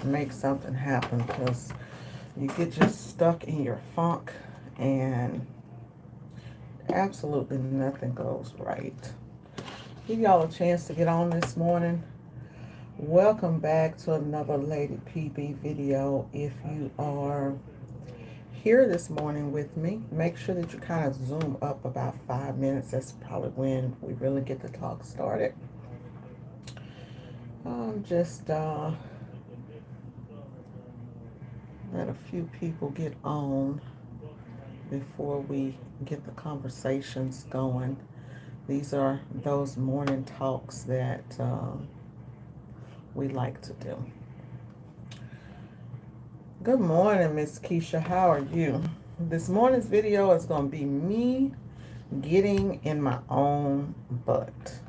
make something happen, because you get just stuck in your funk and absolutely nothing goes right. Give y'all a chance to get on this morning. Welcome back to another Lady PB video. If you are here this morning with me, make sure that you kind of zoom up about 5 minutes. That's probably when we really get the talk started. Just let a few people get on before we get the conversations going. These are those morning talks that we like to do. Good morning, Miss Keisha. How are you? This morning's video is going to be me getting in my own butt.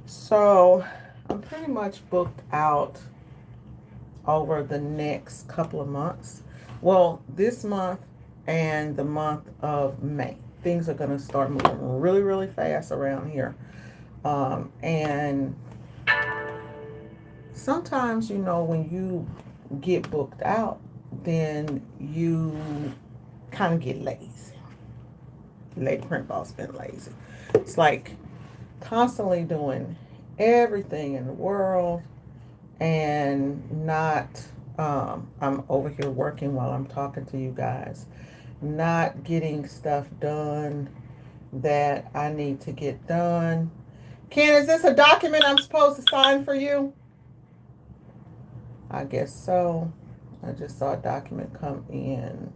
So I'm pretty much booked out over the next couple of months. Well, this month and the month of May. Things are going to start moving really, really fast around here. And sometimes, when you get booked out, then you kind of get lazy. Lady Print Boss been lazy. It's like constantly doing everything in the world and not, I'm over here working while I'm talking to you guys, not getting stuff done that I need to get done. Ken, is this a document I'm supposed to sign for you? I guess so. I just saw a document come in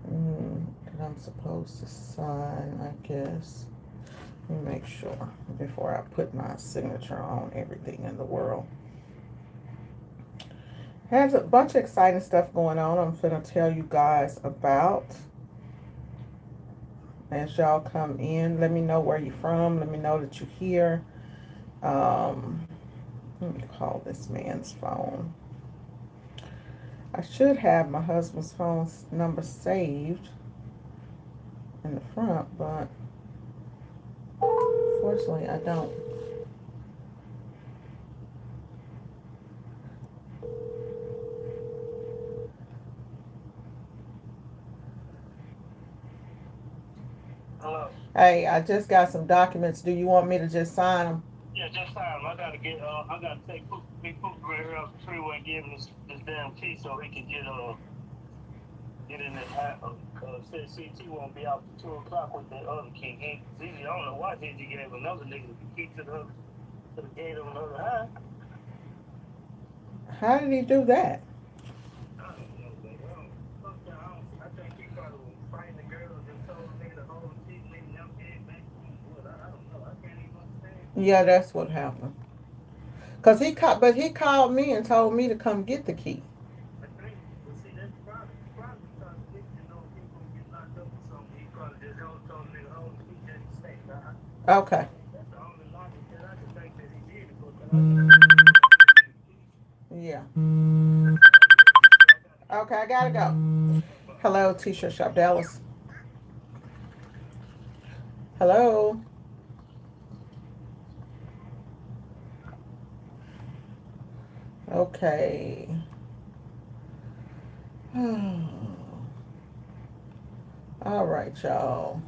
that I'm supposed to sign, I guess. Let me make sure before I put my signature on everything in the world. Has a bunch of exciting stuff going on I'm going to tell you guys about. As y'all come in, let me know where you're from. Let me know that you're here. Let me call this man's phone. I should have my husband's phone number saved in the front, but fortunately I don't. Hello. Hey, I just got some documents. Do you want me to just sign them? Yeah, just time. I gotta take Big Poop right here off the freeway and give him this damn key so he can get in this hat. Said CT won't be out till 2 o'clock with that other key. ZZ, I don't know why ZZ gave another nigga the key to the gate on the other side. How did he do that? I don't know, but fuck that. I think he probably was fighting the girl and just told the nigga to hold the key, leaving them dead back. I don't know. I can't even understand. Yeah, that's what happened. But he called me and told me to come get the key. I think, well, see, that's probably because he didn't know if he was going to get locked up or something. He probably just told the nigga, oh, he just stay. Okay. That's the only logic that I can think that he did it, because I know he was going to get the keys. Yeah. That's all. I got to get Okay, I off. gotta go. Hello, T-shirt shop Dallas. Hello. Okay. All right, y'all.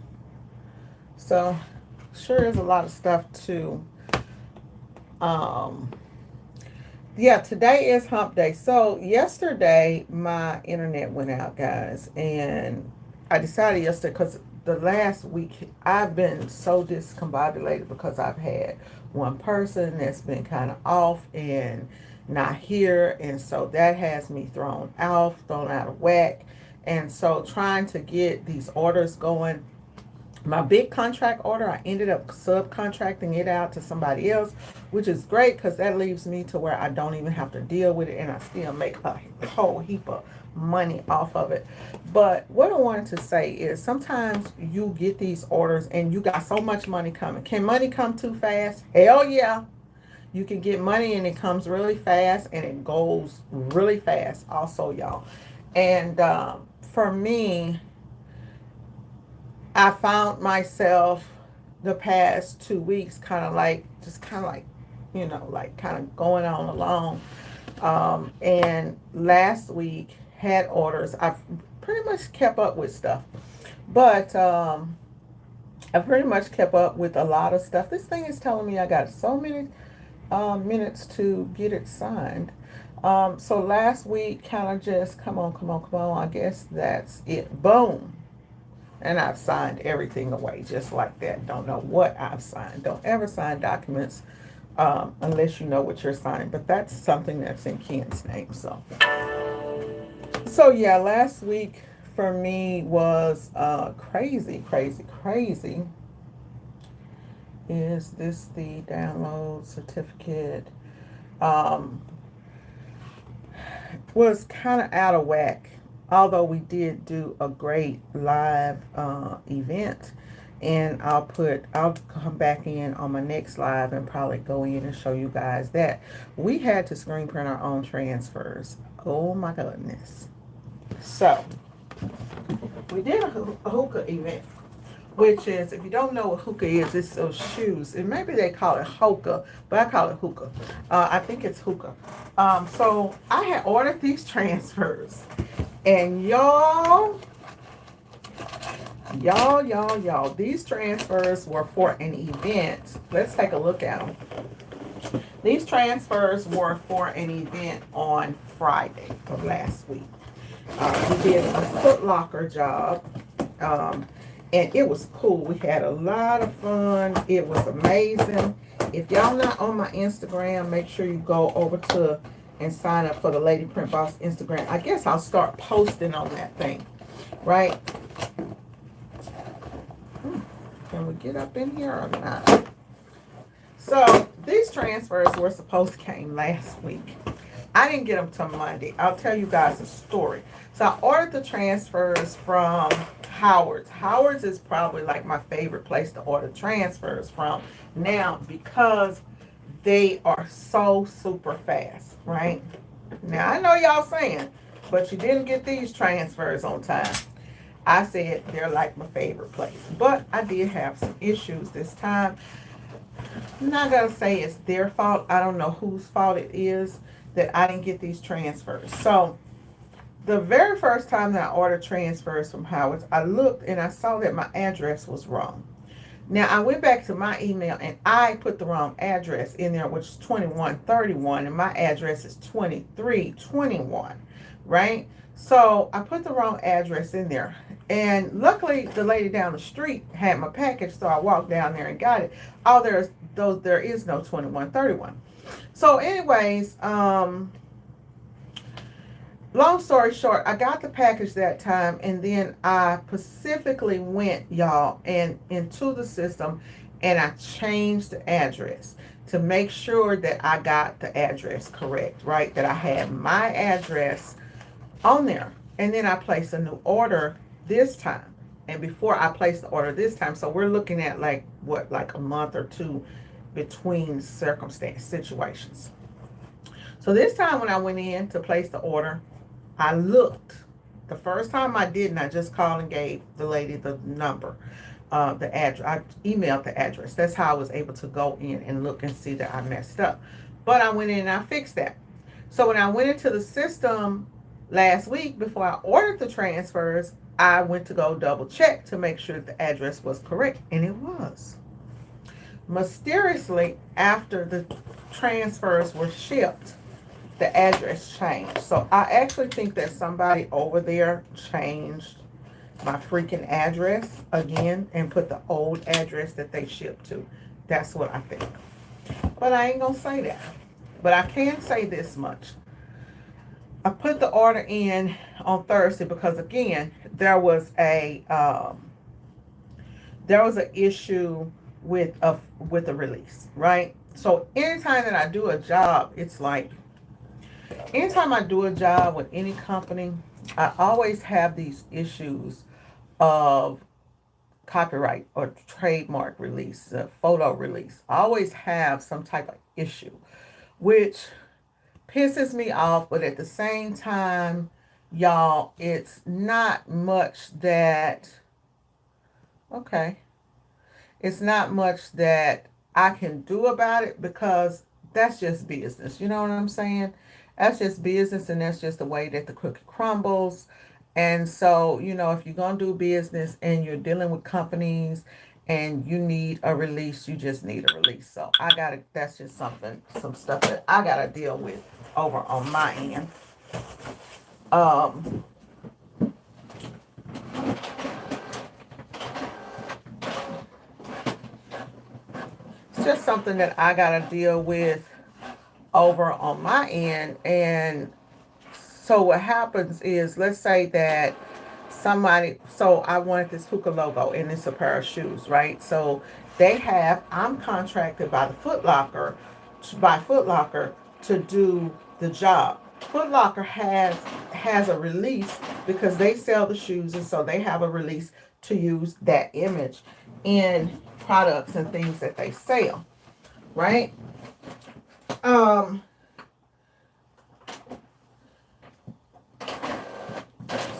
So, sure is a lot of stuff too. Um, yeah, today is hump day. So, yesterday my internet went out, guys, and I decided yesterday, because the last week I've been so discombobulated because I've had one person that's been kind of off and not here, and so that has me thrown out of whack. And so trying to get these orders going, my big contract order, I ended up subcontracting it out to somebody else, which is great because that leaves me to where I don't even have to deal with it and I still make a whole heap of money off of it. But what I wanted to say is sometimes you get these orders and you got so much money coming. Can money come too fast? Hell yeah. You can get money and it comes really fast and it goes really fast also, y'all. And for me, I found myself the past 2 weeks kind of like, just kind of like, like kind of going on along. And last week had orders. I've pretty much kept up with stuff, but I pretty much kept up with a lot of stuff. This thing is telling me I got so many minutes to get it signed. So last week, kind of just come on, come on, come on. I guess that's it. Boom. And I've signed everything away just like that. Don't know what I've signed. Don't ever sign documents unless you know what you're signing. But that's something that's in Ken's name. So yeah, last week for me was crazy, crazy, crazy. Is this the download certificate? Um, was kind of out of whack. Although we did do a great live event, and I'll come back in on my next live and probably go in and show you guys that we had to screen print our own transfers. Oh my goodness! So we did a hookah event, which is, if you don't know what hookah is, it's those shoes. And maybe they call it hookah, but I call it hookah. I think it's hookah. So I had ordered these transfers. And y'all, these transfers were for an event. Let's take a look at them. These transfers were for an event on Friday of last week. We did a Foot Locker job. And it was cool. We had a lot of fun. It was amazing. If y'all not on my Instagram, make sure you go over to and sign up for the Lady Print Boss Instagram. I guess I'll start posting on that thing, right? Can we get up in here or not? So these transfers were supposed to came last week. I didn't get them till Monday. I'll tell you guys a story. So I ordered the transfers from Howard's. Howard's is probably like my favorite place to order transfers from now because they are so super fast, right? Now, I know y'all saying, but you didn't get these transfers on time. I said they're like my favorite place. But I did have some issues this time. I'm not going to say it's their fault. I don't know whose fault it is that I didn't get these transfers. So, the very first time that I ordered transfers from Howard's, I looked and I saw that my address was wrong. Now, I went back to my email and I put the wrong address in there, which is 2131, and my address is 2321, right? So I put the wrong address in there. And luckily, the lady down the street had my package, so I walked down there and got it. Oh, there is no 2131. So anyways, long story short, I got the package that time, and then I specifically went, y'all, and into the system, and I changed the address to make sure that I got the address correct, right? That I had my address on there. And then I placed a new order this time. And before I placed the order this time, so we're looking at like a month or two between situations. So this time when I went in to place the order, I looked. The first time I didn't, I just called and gave the lady the number, the address. I emailed the address. That's how I was able to go in and look and see that I messed up. But I went in and I fixed that. So when I went into the system last week, before I ordered the transfers, I went to go double check to make sure the address was correct, and it was. Mysteriously, after the transfers were shipped, the address changed. So I actually think that somebody over there changed my freaking address again and put the old address that they shipped to. That's what I think. But I ain't gonna say that. But I can say this much. I put the order in on Thursday because again, there was an issue with a release, right? So anytime that I do a job, it's like anytime I do a job with any company, I always have these issues of copyright or trademark release, photo release. I always have some type of issue, which pisses me off, but at the same time, y'all, it's not much that, okay, it's not much that I can do about it because that's just business. You know what I'm saying? That's just business, and that's just the way that the cookie crumbles. And so, if you're going to do business and you're dealing with companies and you need a release, you just need a release. So, that's just some stuff that I got to deal with over on my end. Um, it's just something that I got to deal with over on my end. And so what happens is, let's say that so I wanted this hookah logo and it's a pair of shoes, right? So I'm contracted by Foot Locker to do the job. Foot Locker has a release because they sell the shoes, and so they have a release to use that image in products and things that they sell, right? Um,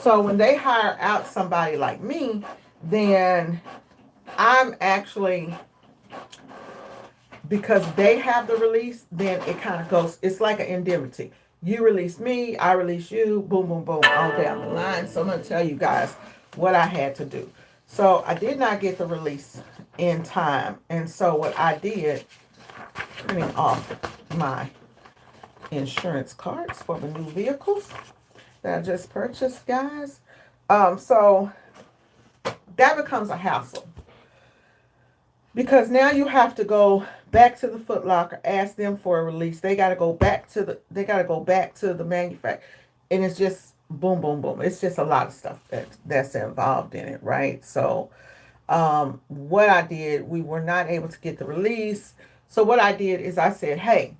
So when they hire out somebody like me, then I'm actually, because they have the release, then it kind of goes, it's like an indemnity. You release me, I release you, boom, boom, boom, all down the line. So I'm going to tell you guys what I had to do. So I did not get the release in time. And so what I did, printing off my insurance cards for the new vehicles that I just purchased, guys. So that becomes a hassle because now you have to go back to the Foot Locker, ask them for a release. They got to go back to the manufacturer, and it's just boom, boom, boom. It's just a lot of stuff that's involved in it, right? So, what I did, we were not able to get the release. So what I did is I said, hey,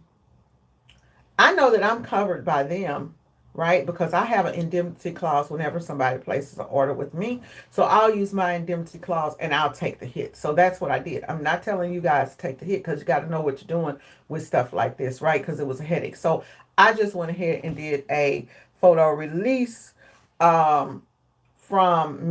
I know that I'm covered by them, right? Because I have an indemnity clause whenever somebody places an order with me. So I'll use my indemnity clause and I'll take the hit. So that's what I did. I'm not telling you guys to take the hit because you got to know what you're doing with stuff like this, right? Because it was a headache. So I just went ahead and did a photo release from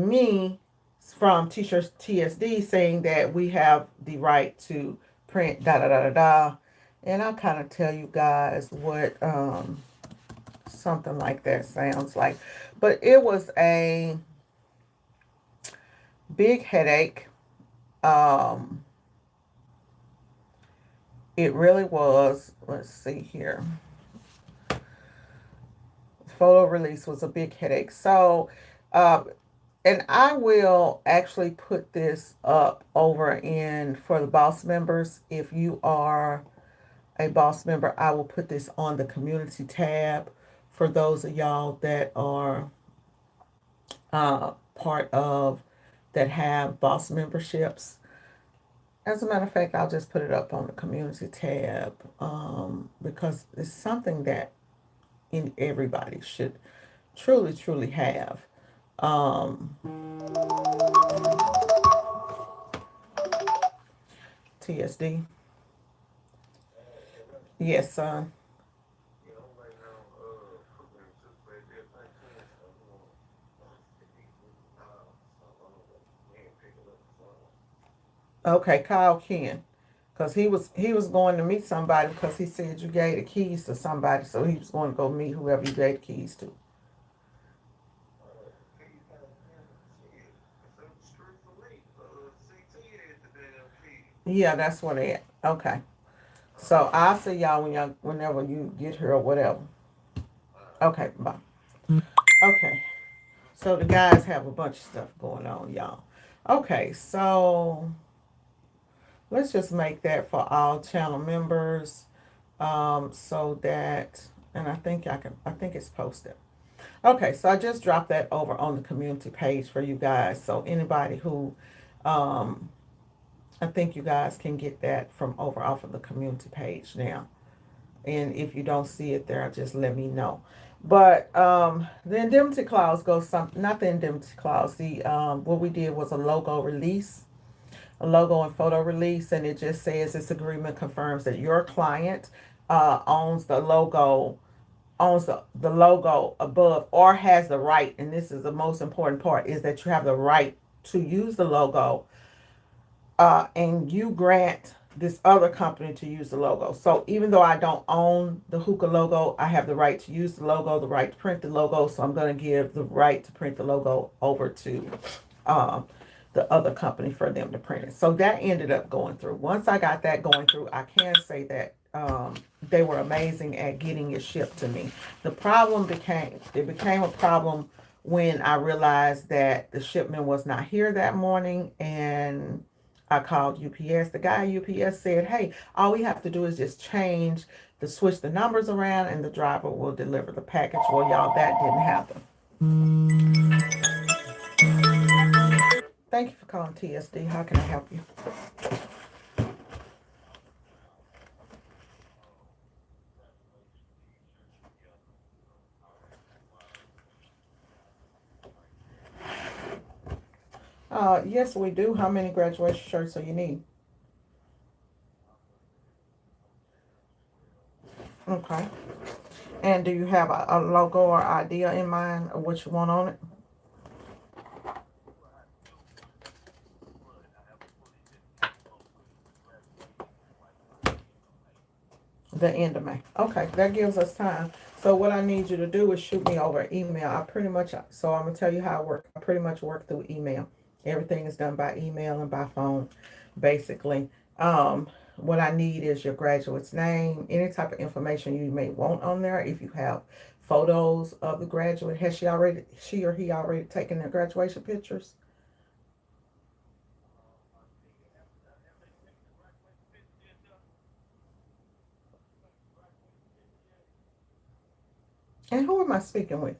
me, from T-Shirts TSD, saying that we have the right to print da da da da da. And I'll kind of tell you guys what something like that sounds like. But it was a big headache. It really was. Let's see here. Photo release was a big headache. So, and I will actually put this up over in for the boss members. If you are a boss member, I will put this on the community tab for those of y'all that are part of that have boss memberships. As a matter of fact, I'll just put it up on the community tab because it's something that everybody should truly, truly have. TSD. Yes, son. Okay, Kyle Ken. Because he was going to meet somebody because he said you gave the keys to somebody, so he was going to go meet whoever you gave the keys to. Yeah, that's what it. Okay. So I'll see y'all whenever you get here or whatever. Okay, bye. Okay. So the guys have a bunch of stuff going on, y'all. Okay, so let's just make that for all channel members. So that, and I think it's posted. Okay, so I just dropped that over on the community page for you guys. So anybody who, I think you guys can get that from over off of the community page now. And if you don't see it there, just let me know. But the indemnity clause goes not the indemnity clause. The what we did was a logo release, a logo and photo release, and it just says this agreement confirms that your client owns the logo, above, or has the right, and this is the most important part, is that you have the right to use the logo, and you grant this other company to use the logo. So even though I don't own the Hookah logo, I have the right to use the logo, the right to print the logo. So I'm going to give the right to print the logo over to um, the other company for them to print it. So that ended up going through. Once I got that going through, I can say that they were amazing at getting it shipped to me. The problem became a problem when I realized that the shipment was not here that morning, and I called UPS. The guy at UPS said, "Hey, all we have to do is just switch the numbers around, and the driver will deliver the package." Well, y'all, that didn't happen. Thank you for calling TSD. How can I help you? Yes, we do. How many graduation shirts do you need? Okay. And do you have a logo or idea in mind of what you want on it? The end of May. Okay, that gives us time. So what I need you to do is shoot me over email. So I'm gonna tell you how I work. I pretty much work through email. Everything is done by email and by phone, basically. What I need is your graduate's name, any type of information you may want on there. If you have photos of the graduate, has she or he already taken their graduation pictures? And who am I speaking with?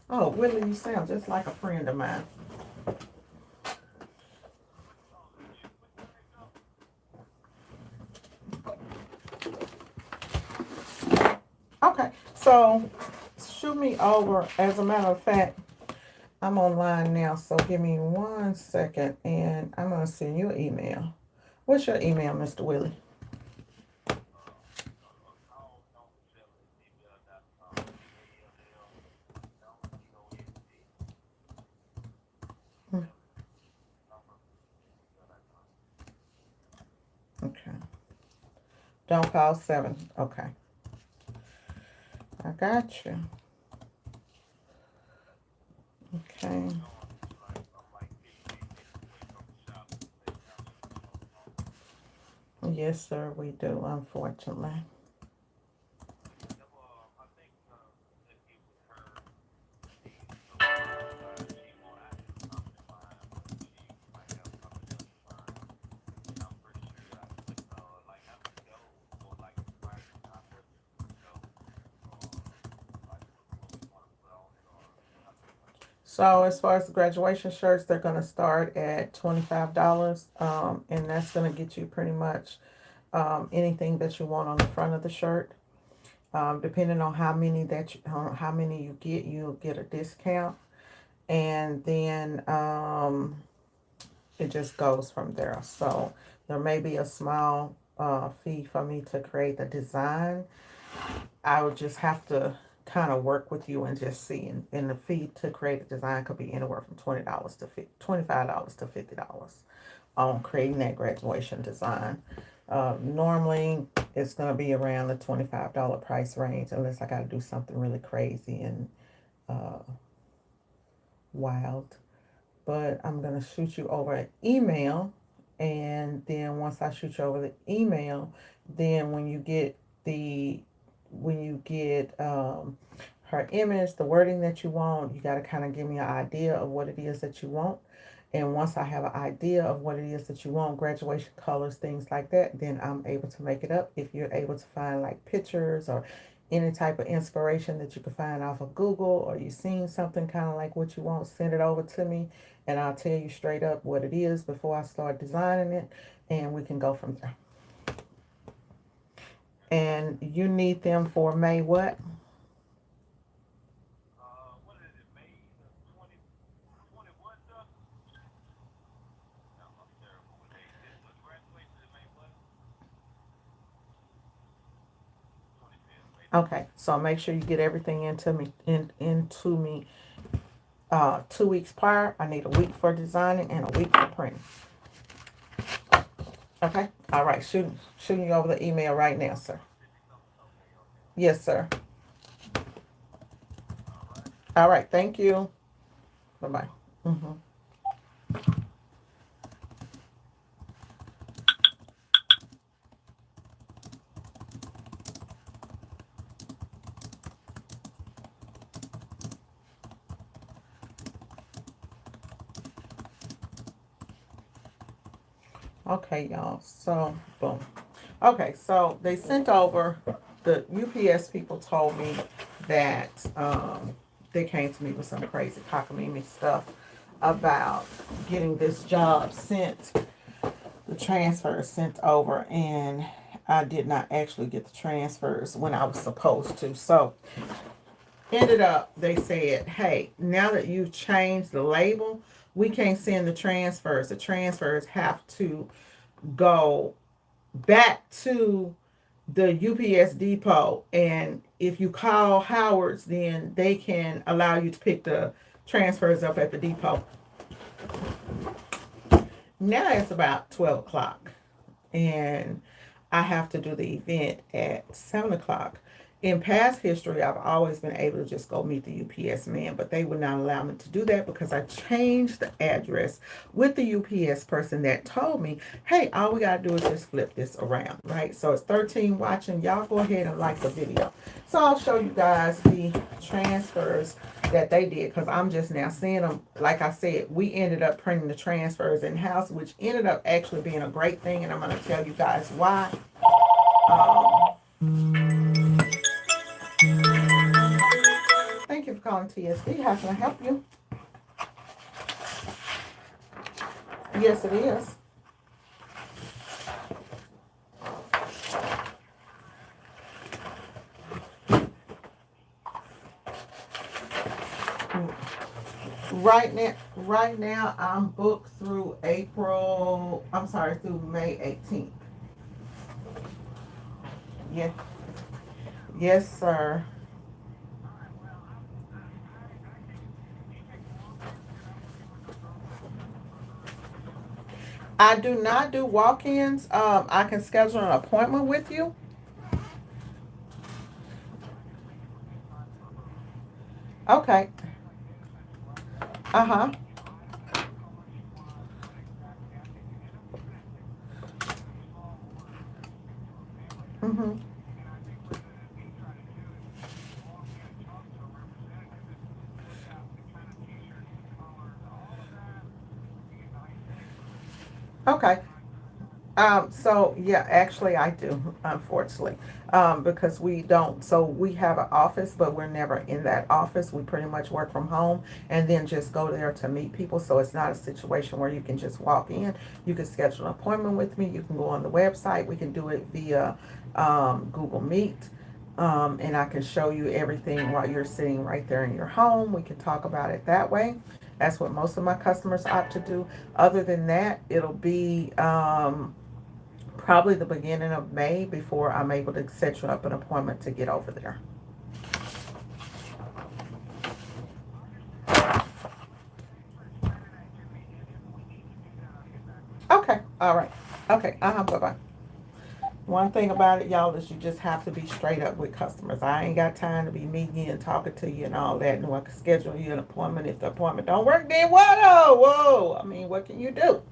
Oh, Willie, you sound just like a friend of mine. Okay, so shoot me over. As a matter of fact, I'm online now, so give me 1 second and I'm going to send you an email. What's your email, Mr. Willie? Hmm, okay. Don't call 7. Okay. I got you. Okay. Yes, sir, we do, unfortunately. So as far as the graduation shirts, they're going to start at $25, and that's going to get you pretty much anything that you want on the front of the shirt. Depending on how many you get, you'll get a discount, and then it just goes from there. So there may be a small fee for me to create the design. I would just have to kind of work with you and just see. And the fee to create a design could be anywhere from $25 to $50 on creating that graduation design. Normally, it's going to be around the $25 price range, unless I got to do something really crazy and uh, wild. But I'm going to shoot you over an email, and then once I shoot you over the email, then the when you get her image, the wording that you want, you got to kind of give me an idea of what it is that you want. And once I have an idea of what it is that you want, graduation colors, things like that, then I'm able to make it up. If you're able to find like pictures or any type of inspiration that you can find off of Google, or you've seen something kind of like what you want, send it over to me and I'll tell you straight up what it is before I start designing it, and we can go from there. And you need them for May what? Okay, so make sure you get everything into me 2 weeks prior. I need a week for designing and a week for printing. Okay. All right. Shooting you over the email right now, sir. Yes, sir. All right. Thank you. Bye bye. Hmm. Okay, y'all. So, boom. Okay, so they sent over, the UPS people told me that they came to me with some crazy cockamamie stuff about getting this job sent, the transfers sent over, and I did not actually get the transfers when I was supposed to. So, ended up, they said, hey, now that you've changed the label, we can't send the transfers. The transfers have to go back to the UPS depot, and if you call Howard's, then they can allow you to pick the transfers up at the depot. Now it's about 12 o'clock, and I have to do the event at 7 o'clock. In past history, I've always been able to just go meet the UPS man, but they would not allow me to do that because I changed the address with the UPS person that told me, hey, all we got to do is just flip this around, right? So it's 13 watching. Y'all go ahead and like the video. So I'll show you guys the transfers that they did because I'm just now seeing them. Like I said, we ended up printing the transfers in-house, which ended up actually being a great thing, and I'm going to tell you guys why. Thank you for calling TSD. How can I help you? Yes, it is. Right now, I'm booked through through May 18th. Yeah. Yes, sir. I do not do walk-ins. I can schedule an appointment with you. Okay. Uh-huh. Mm-hmm. Okay. So yeah, actually I do, unfortunately. Because we don't, so we have an office, but we're never in that office. We pretty much work from home and then just go there to meet people. So it's not a situation where you can just walk in. You can schedule an appointment with me. You can go on the website. We can do it via Google Meet. And I can show you everything while you're sitting right there in your home. We can talk about it that way. That's what most of my customers opt to do. Other than that, it'll be probably the beginning of May before I'm able to set you up an appointment to get over there. Okay, all right. Okay, bye-bye. One thing about it, y'all, is you just have to be straight up with customers. I ain't got time to be meeting you and talking to you and all that. And I can schedule you an appointment. If the appointment don't work, then what? Oh, whoa. I mean, what can you do?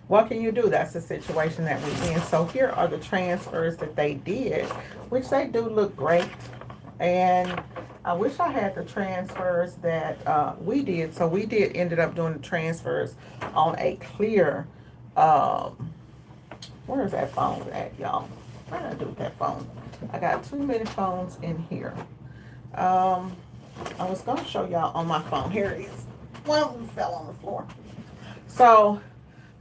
What can you do? That's the situation that we're in. So here are the transfers that they did, which they do look great. And I wish I had the transfers that we did. So we did ended up doing the transfers on a clear, where's that phone at, y'all? What did I do with that phone? I got too many phones in here. Um, I was going to show y'all on my phone. Here it is. One of them fell on the floor. So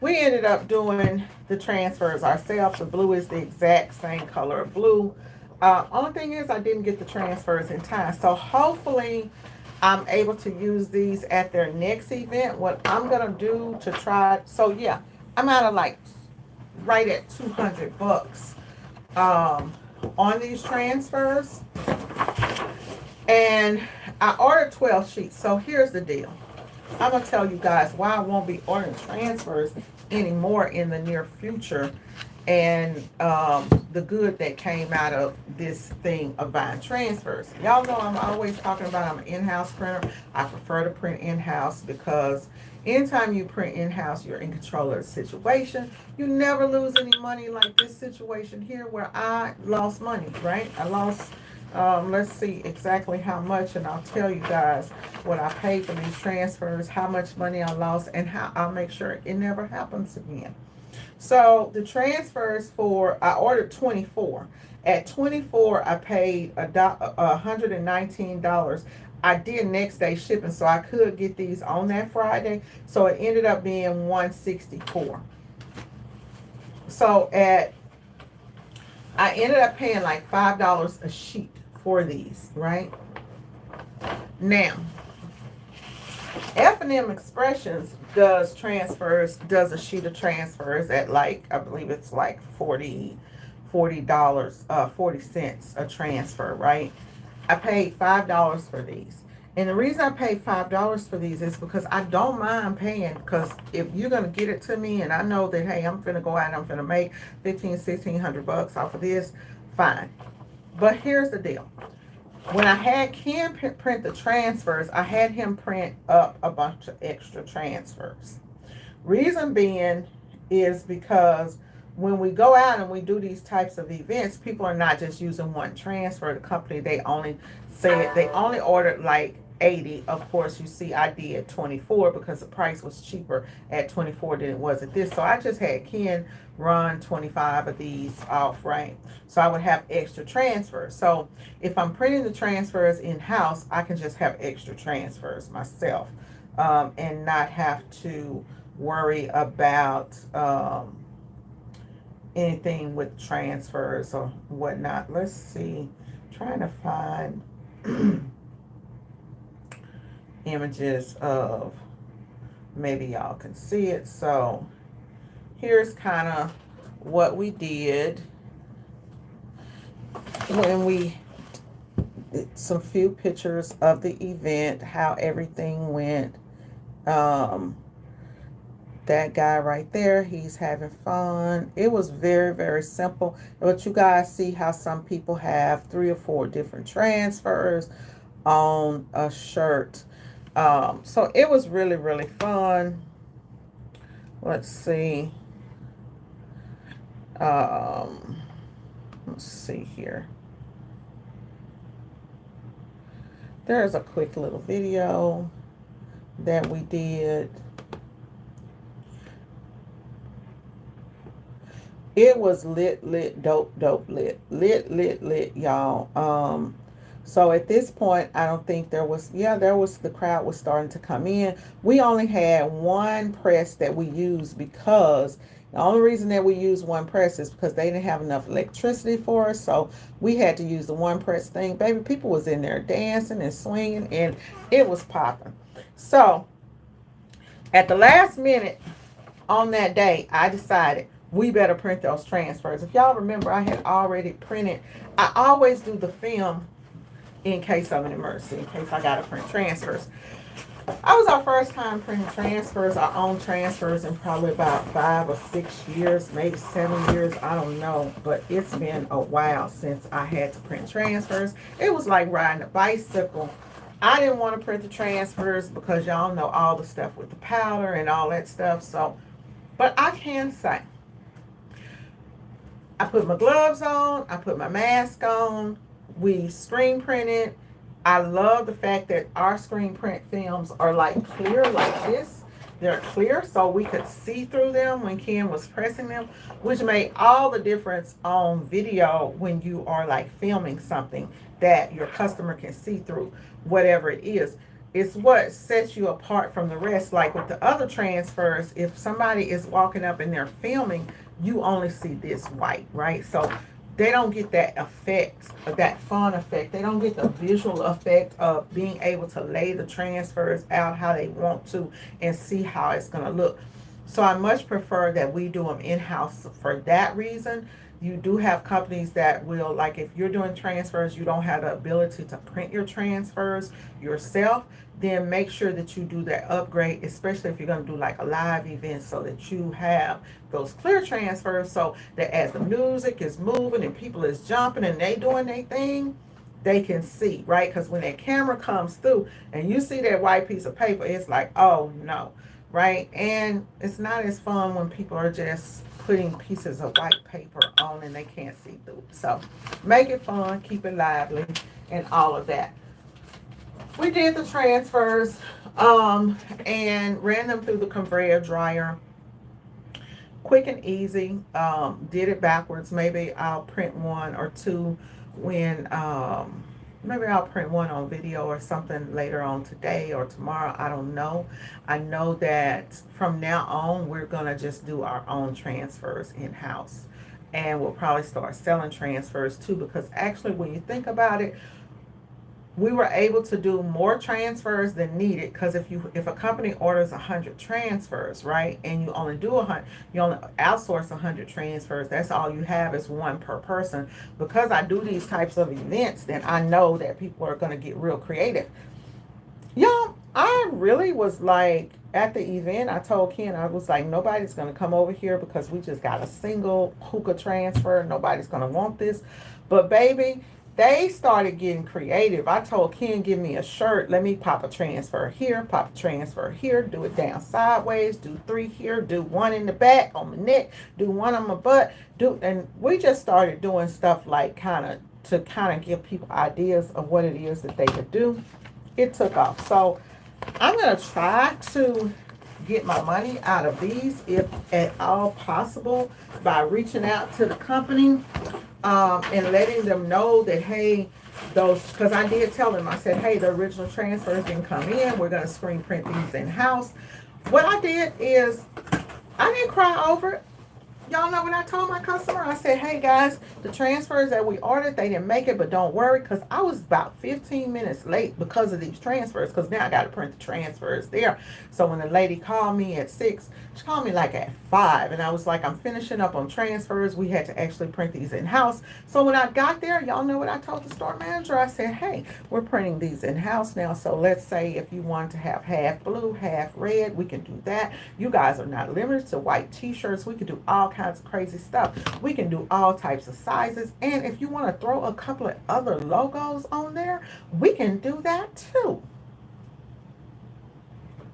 we ended up doing the transfers ourselves. The blue is the exact same color of blue. Only thing is I didn't get the transfers in time. So hopefully I'm able to use these at their next event. What I'm going to do to try, so yeah, I'm out of like right at $200 on these transfers. And I ordered 12 sheets. So here's the deal. I'm going to tell you guys why I won't be ordering transfers anymore in the near future, and the good that came out of this thing of buying transfers. Y'all know I'm always talking about I'm an in-house printer. I prefer to print in-house because anytime you print in-house, you're in control of the situation. You never lose any money like this situation here where I lost money, right? I lost, let's see exactly how much, and I'll tell you guys what I paid for these transfers, how much money I lost, and how I'll make sure it never happens again. So the transfers I ordered 24. At 24, I paid $119. I did next day shipping, so I could get these on that Friday. So it ended up being 164. So I ended up paying like $5 a sheet for these, right? Now, F&M Expressions does a sheet of transfers at like, I believe it's like $40, 40 cents a transfer, right? I paid $5 for these. And the reason I paid $5 for these is because I don't mind paying, because if you're going to get it to me and I know that, hey, I'm finna go out and I'm finna make $1,500-$1,600 off of this, fine. But here's the deal. When I had Ken print the transfers, I had him print up a bunch of extra transfers. Reason being is because when we go out and we do these types of events, people are not just using one transfer. The company, they only ordered like 80. Of course, you see I did 24 because the price was cheaper at 24 than it was at this. So I just had Ken run 25 of these off, right? So I would have extra transfers. So if I'm printing the transfers in-house, I can just have extra transfers myself, and not have to worry about anything with transfers or whatnot. Let's see, trying to find images of, maybe y'all can see it. So here's kind of what we did when we did some few pictures of the event, how everything went. That guy right there, he's having fun. It was very, very simple. But you guys see how some people have 3 or 4 different transfers on a shirt. So it was really, really fun. Let's see. Let's see here. There's a quick little video that we did. It was lit, dope, lit, y'all. So at this point, I don't think the crowd was starting to come in. We only had one press that we used, because the only reason that we used one press is because they didn't have enough electricity for us. So we had to use the one press thing. Baby, people was in there dancing and swinging, and it was popping. So at the last minute on that day, I decided we better print those transfers. If y'all remember, I had already printed. I always do the film in case of an emergency, in case I gotta print transfers. I was our first time printing transfers, our own transfers, in probably about 5 or 6 years, maybe 7 years, I don't know. But it's been a while since I had to print transfers. It was like riding a bicycle. I didn't want to print the transfers because y'all know all the stuff with the powder and all that stuff. So, but I can say, I put my gloves on, I put my mask on, we screen printed. I love the fact that our screen print films are like clear like this. They're clear, so we could see through them when Ken was pressing them, which made all the difference on video when you are like filming something that your customer can see through, whatever it is. It's what sets you apart from the rest. Like with the other transfers, if somebody is walking up and they're filming, you only see this white, right? So they don't get that effect, that fun effect. They don't get the visual effect of being able to lay the transfers out how they want to and see how it's going to look. So I much prefer that we do them in-house for that reason. You do have companies that will, like if you're doing transfers, you don't have the ability to print your transfers yourself, then make sure that you do that upgrade, especially if you're going to do like a live event, so that you have those clear transfers, so that as the music is moving and people is jumping and they doing their thing, they can see, right? Because when that camera comes through and you see that white piece of paper, it's like, oh no, right? And it's not as fun when people are just putting pieces of white paper on and they can't see through. So make it fun, keep it lively, and all of that. We did the transfers and ran them through the conveyor dryer. Quick and easy. Did it backwards. Maybe I'll print one or two when maybe I'll print one on video or something later on today or tomorrow. I don't know. I know that from now on we're gonna just do our own transfers in-house, and we'll probably start selling transfers too, because actually when you think about it, we were able to do more transfers than needed, because if a company orders 100 transfers, right, and you only do 100, you only outsource 100 transfers, that's all you have is one per person. Because I do these types of events, then I know that people are going to get real creative. Y'all, I really was like, at the event, I told Ken, I was like, nobody's going to come over here because we just got a single hookah transfer. Nobody's going to want this. But baby, they started getting creative. I told Ken, give me a shirt. Let me pop a transfer here, pop a transfer here, do it down sideways, do 3 here, do 1 in the back on my neck, do 1 on my butt, and we just started doing stuff like to give people ideas of what it is that they could do. It took off. So I'm going to try to get my money out of these, if at all possible, by reaching out to the company and letting them know that, hey, because I did tell them, I said, hey, the original transfers didn't come in. We're going to screen print these in-house. What I did is, I didn't cry over it. Y'all know when I told my customer, I said, hey guys, the transfers that we ordered, they didn't make it, but don't worry, because I was about 15 minutes late because of these transfers, because now I got to print the transfers there. So when the lady called me at 6, she called me like at 5, and I was like, I'm finishing up on transfers. We had to actually print these in-house. So when I got there, y'all know what I told the store manager? I said, hey, we're printing these in-house now, so let's say if you want to have half blue, half red, we can do that. You guys are not limited to white t-shirts. We can do all kinds of crazy stuff. We can do all types of sizes, and if you want to throw a couple of other logos on there, we can do that too.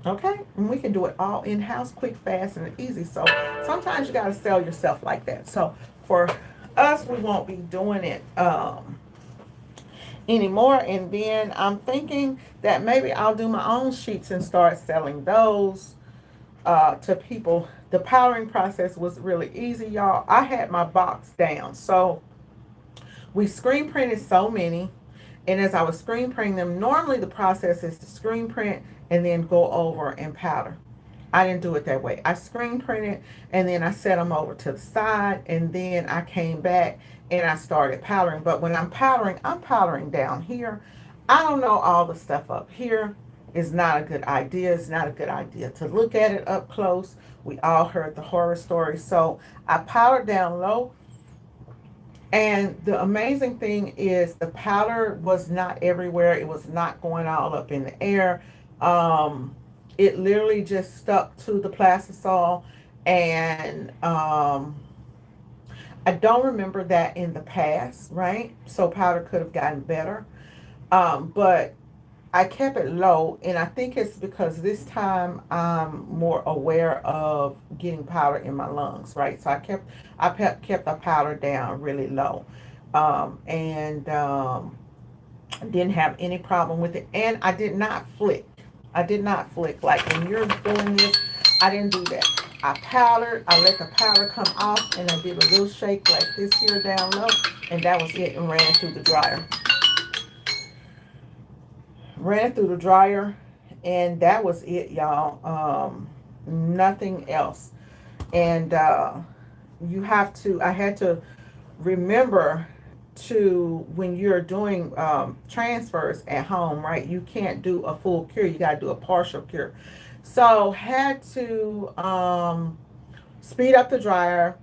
Okay, and we can do it all in-house, quick, fast, and easy. So sometimes you got to sell yourself like that. So for us, we won't be doing it anymore. And then I'm thinking that maybe I'll do my own sheets and start selling those to people. The powdering process was really easy, y'all. I had my box down. So we screen printed so many. And as I was screen printing them, normally the process is to screen print and then go over and powder. I didn't do it that way. I screen printed and then I set them over to the side, and then I came back and I started powdering. But when I'm powdering down here. I don't know all the stuff up here. Is not a good idea. It's not a good idea to look at it up close. We all heard the horror story. So I powdered down low. And the amazing thing is the powder was not everywhere. It was not going all up in the air. It literally just stuck to the plastisol. And I don't remember that in the past, right? So powder could have gotten better. But I kept it low, and I think it's because this time I'm more aware of getting powder in my lungs, right? So I kept the powder down really low, and didn't have any problem with it, and I did not flick. Like when you're doing this, I didn't do that. I powdered, I let the powder come off, and I did a little shake like this here down low, and that was it, and ran through the dryer. And that was it, y'all. Nothing else. And I had to remember to, when you're doing transfers at home, right, you can't do a full cure. You got to do a partial cure. So had to speed up the dryer,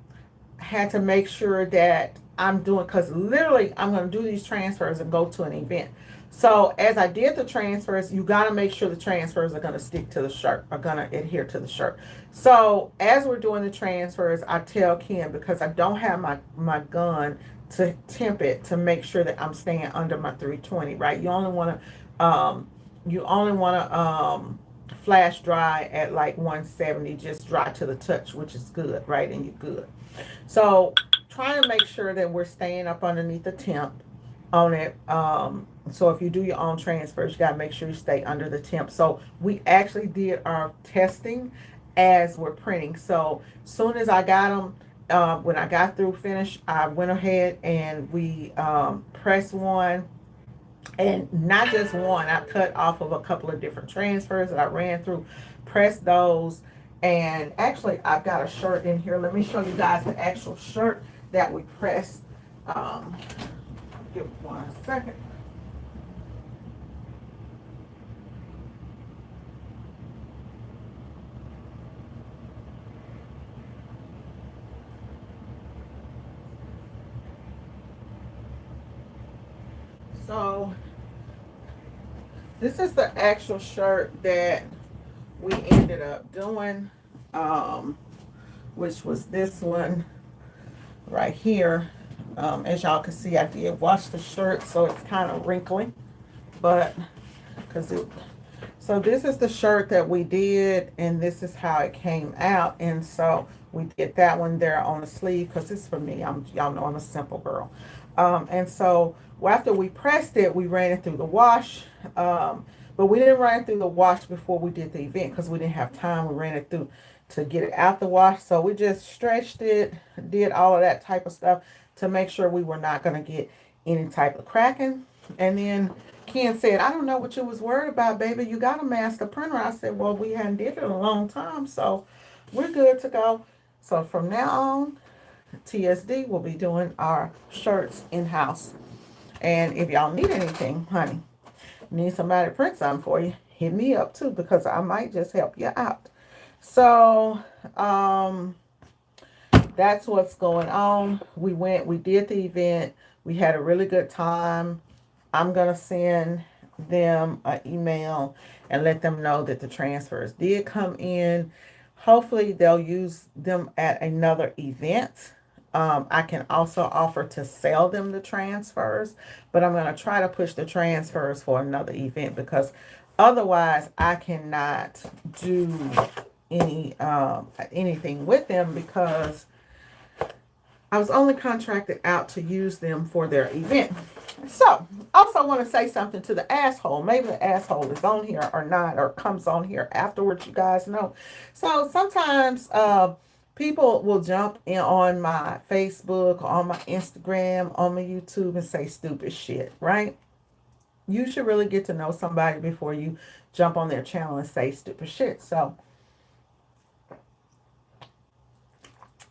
had to make sure that I'm doing, because literally I'm going to do these transfers and go to an event. So as I did the transfers, you got to make sure the transfers are going to stick to the shirt, are going to adhere to the shirt. So as we're doing the transfers, I tell Ken, because I don't have my gun to temp it, to make sure that I'm staying under my 320, right? You only want to flash dry at like 170, just dry to the touch, which is good, right? And you're good. So trying to make sure that we're staying up underneath the temp on it. So if you do your own transfers, you got to make sure you stay under the temp. So we actually did our testing as we're printing. So soon as I got them, when I got through finish, I went ahead and we pressed one, and not just one. I cut off of a couple of different transfers that I ran through, pressed those, and actually I've got a shirt in here. Let me show you guys the actual shirt that we pressed. Um, give 1 second. So this is the actual shirt that we ended up doing, which was this one right here. As y'all can see, I did wash the shirt, so it's kind of wrinkly, but because it. So this is the shirt that we did, and this is how it came out. And so we did that one there on the sleeve because it's for me. Y'all know I'm a simple girl. And so after we pressed it, we ran it through the wash. But we didn't run it through the wash before we did the event because we didn't have time. We ran it through to get it out the wash. So we just stretched it, did all of that type of stuff to make sure we were not going to get any type of cracking. And then Ken said, I don't know what you was worried about, baby. You got a master printer. I said, well, we hadn't did it in a long time, so we're good to go. So from now on, TSD will be doing our shirts in-house. And if y'all need anything, honey, need somebody to print something for you, hit me up too, because I might just help you out. So that's what's going on. We did the event. We had a really good time. I'm going to send them an email and let them know that the transfers did come in. Hopefully they'll use them at another event. I can also offer to sell them the transfers, but I'm going to try to push the transfers for another event, because otherwise I cannot do anything with them, because I was only contracted out to use them for their event. So, also want to say something to the asshole. Maybe the asshole is on here or not, or comes on here afterwards, you guys know. So, sometimes people will jump in on my Facebook, on my Instagram, on my YouTube and say stupid shit, right? You should really get to know somebody before you jump on their channel and say stupid shit. So,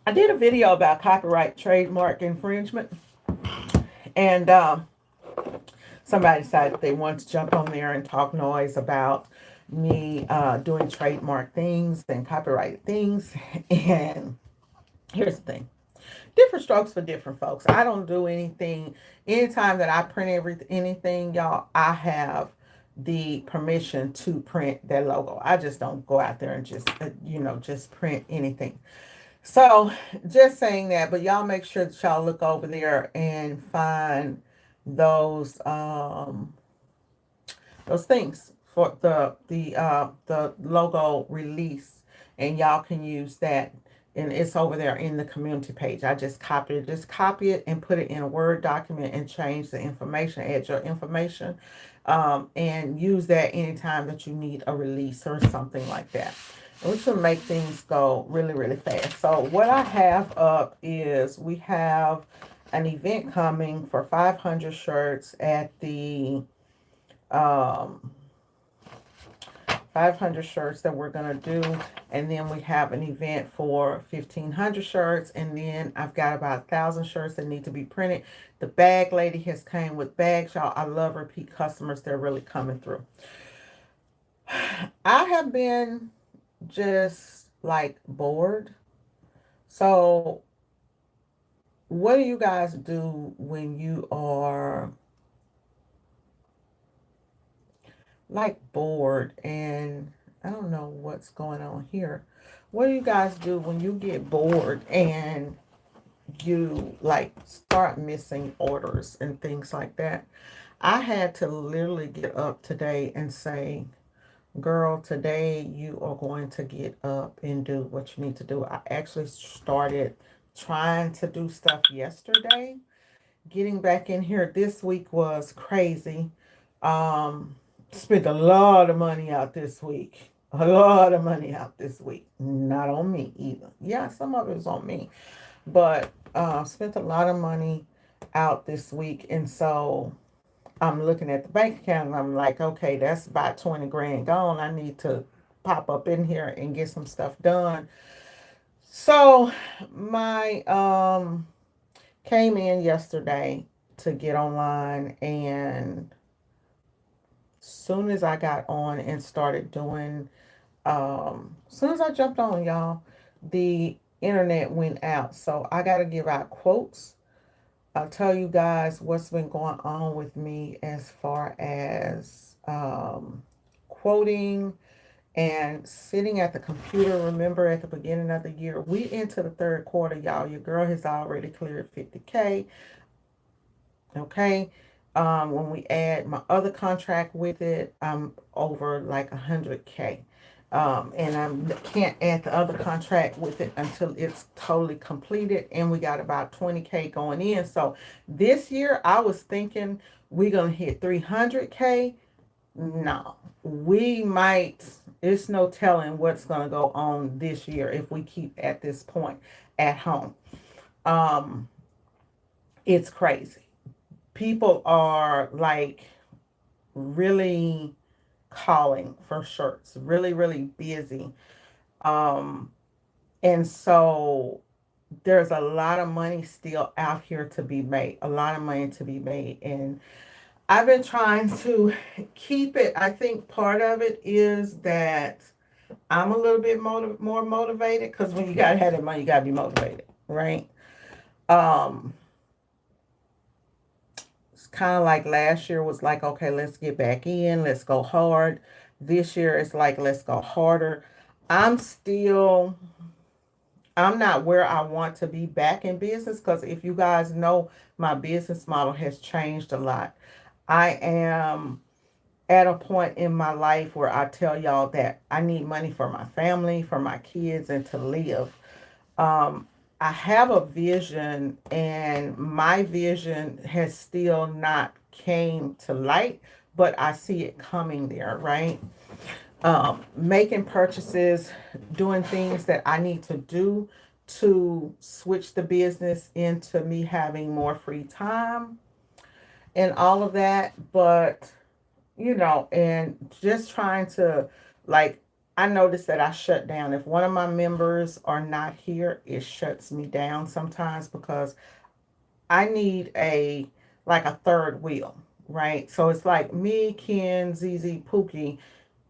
I did a video about copyright trademark infringement, and somebody decided they wanted to jump on there and talk noise about me doing trademark things and copyrighted things. And here's the thing. Different strokes for different folks. I don't do anything. Anytime that I print anything, y'all, I have the permission to print their logo. I just don't go out there and just print anything. So just saying that, but y'all make sure that y'all look over there and find those things for the logo release, and y'all can use that, and it's over there in the community page. I just copy it and put it in a Word document and change the information, add your information, and use that anytime that you need a release or something like that, which will make things go really, really fast. So what I have up is we have an event coming for 500 shirts at the 500 shirts that we're going to do. And then we have an event for 1,500 shirts. And then I've got about 1,000 shirts that need to be printed. The bag lady has came with bags, y'all. I love repeat customers. They're really coming through. I have been just like bored. So what do you guys do when you are like bored? And I don't know what's going on here. What do you guys do when you get bored and you like start missing orders and things like that? I had to literally get up today and say, girl, today you are going to get up and do what you need to do. I actually started trying to do stuff yesterday. Getting back in here this week was crazy. Um, Spent a lot of money out this week. A lot of money out this week. Not on me either. Yeah, some of it was on me. But spent a lot of money out this week. And so I'm looking at the bank account and I'm like, okay, that's about 20 grand gone. I need to pop up in here and get some stuff done. So my came in yesterday to get online, and soon as I got on and started doing soon as I jumped on, y'all, the internet went out. So I got to give out quotes. I'll tell you guys what's been going on with me as far as quoting and sitting at the computer. Remember, at the beginning of the year, we into the third quarter, y'all. Your girl has already cleared 50K. Okay. When we add my other contract with it, I'm over like 100K. And I can't add the other contract with it until it's totally completed. And we got about 20K going in. So this year I was thinking we're going to hit 300K. No, we might, it's no telling what's going to go on this year if we keep at this point at home. Um, it's crazy. People are like really calling for shirts, really, really busy. Um, and so there's a lot of money still out here to be made, a lot of money to be made. And I've been trying to keep it. I think part of it is that I'm a little bit more motivated because when you got to have that money, you got to be motivated, right? Um, It's kind of like last year was like, okay, let's get back in, let's go hard. This year it's like, let's go harder. I'm still, I'm not where I want to be back in business because if you guys know, my business model has changed a lot. I am at a point in my life where I tell y'all that I need money for my family, for my kids, and to live. um, I have a vision, and my vision has still not came to light, but I see it coming there, right? Making purchases, doing things that I need to do to switch the business into me having more free time and all of that. But and just trying to, like, I noticed that I shut down. If one of my members are not here, it shuts me down sometimes because I need like a third wheel, right? So it's like me, Ken, ZZ, Pookie.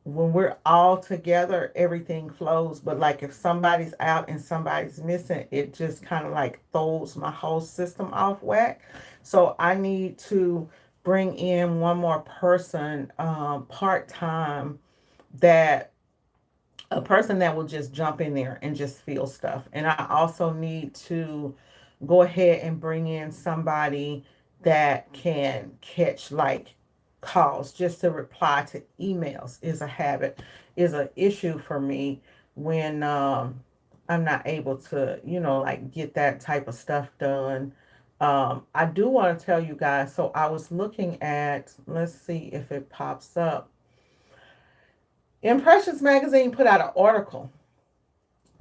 When we're all together, everything flows. But like if somebody's out and somebody's missing, it just kind of like throws my whole system off whack. So I need to bring in one more person, part time, that a person that will just jump in there and just feel stuff. And I also need to go ahead and bring in somebody that can catch like calls. Just to reply to emails is a habit, is an issue for me when I'm not able to, like get that type of stuff done. I do want to tell you guys, so I was looking at, let's see if it pops up. Impressions Magazine put out an article.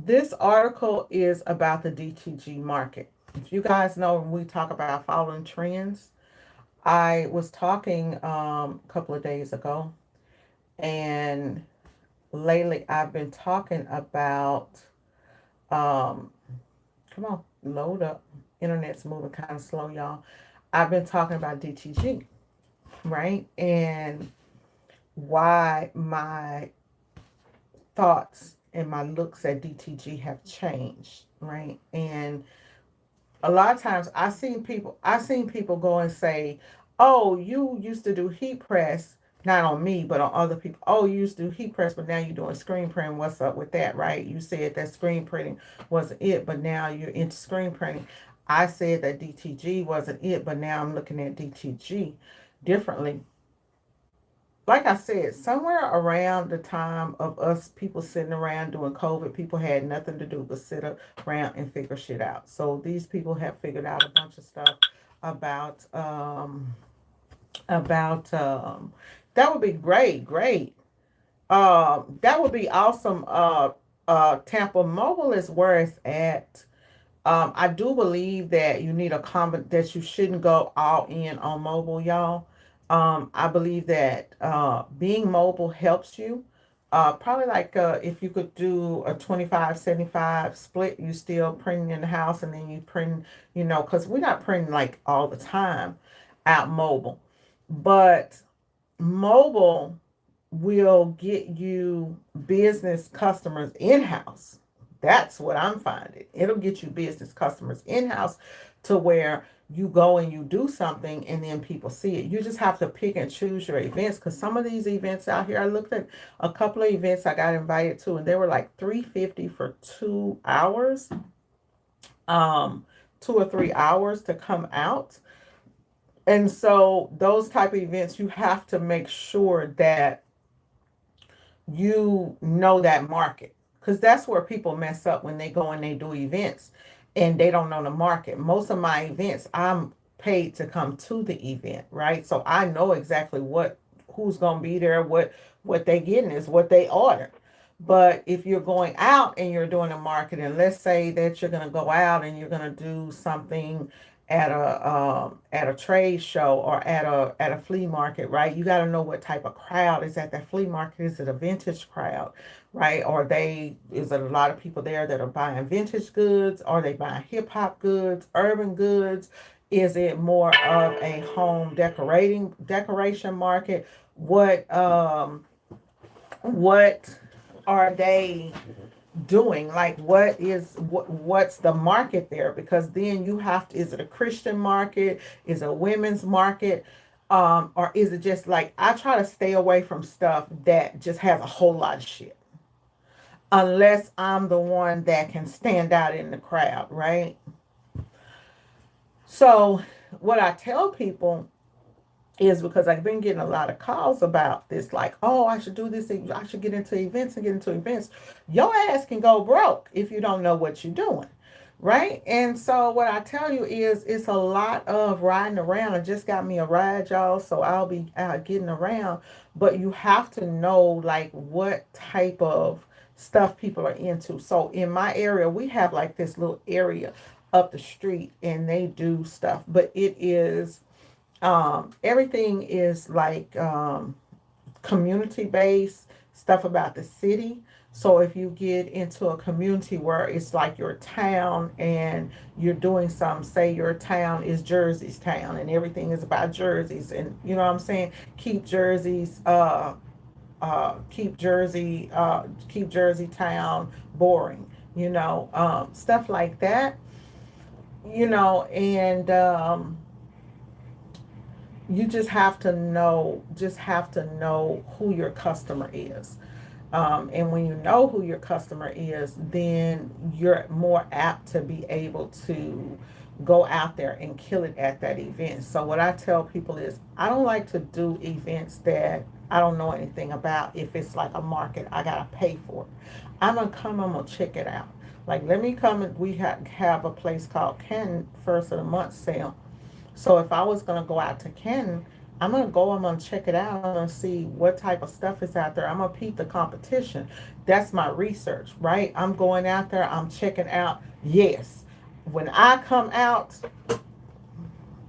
This article is about the DTG market. If you guys know, when we talk about following trends, I was talking a couple of days ago, and lately I've been talking about, um, come on, load up. Internet's moving kind of slow, y'all. I've been talking about DTG, right? And why my thoughts and my looks at DTG have changed, right? And a lot of times I seen people go and say, "Oh, you used to do heat press, not on me, but on other people. Oh, you used to do heat press, but now you're doing screen printing. What's up with that, right? You said that screen printing wasn't it, but now you're into screen printing. I said that DTG wasn't it, but now I'm looking at DTG differently. Like I said, somewhere around the time of us people sitting around doing COVID, people had nothing to do but sit around and figure shit out. So these people have figured out a bunch of stuff about about that would be great, great. That would be awesome. Tampa Mobile is where it's at. I do believe that you need a that you shouldn't go all in on mobile, y'all. I believe that being mobile helps you. Probably like if you could do a 25-75 split, you still printing in the house and then you print, because we're not printing like all the time out mobile. But mobile will get you business customers in house. That's what I'm finding. It'll get you business customers in house to where you go and you do something and then people see it. You just have to pick and choose your events because some of these events out here, I looked at a couple of events I got invited to and they were like $350 for 2 hours, um, 2 or 3 hours to come out. And so those type of events, you have to make sure that you know that market because that's where people mess up when they go and they do events and they don't know the market. Most of my events, I'm paid to come to the event, right? So I know exactly who's going to be there, what they getting is what they order. But if you're going out and you're doing a marketing, let's say that you're going to go out and you're going to do something at a trade show or at a flea market, right? You got to know what type of crowd is at that flea market. Is it a vintage crowd, right? Or is it a lot of people there that are buying vintage goods? Are they buying hip hop goods, urban goods? Is it more of a home decoration market? What are they doing? Like what's the market there? Because then you have to, is it a Christian market, is it a women's market, or is it just like, I try to stay away from stuff that just has a whole lot of shit unless I'm the one that can stand out in the crowd, right? So what I tell people is, because I've been getting a lot of calls about this, like, oh, I should do this, I should get into events and get into events. Your ass can go broke if you don't know what you're doing, right? And so what I tell you is, it's a lot of riding around. I just got me a ride, y'all, so I'll be getting around. But you have to know, like, what type of stuff people are into. So in my area, we have like this little area up the street, and they do stuff, but it is everything is like community based stuff about the city. So if you get into a community where it's like your town and you're doing some, say your town is Jersey's town and everything is about jerseys, and you know what I'm saying, keep jerseys keep Jersey town boring, stuff like that, and you just have to know who your customer is. And when you know who your customer is, then you're more apt to be able to go out there and kill it at that event. So what I tell people is, I don't like to do events that I don't know anything about. If it's like a market, I gotta pay for it. I'm gonna check it out. Like, let me come, and we have a place called Canton first of the month sale. So if I was gonna go out to Canton, I'm gonna check it out, I'm gonna see what type of stuff is out there. I'm gonna peep the competition. That's my research, right? I'm going out there, I'm checking out. Yes. When I come out,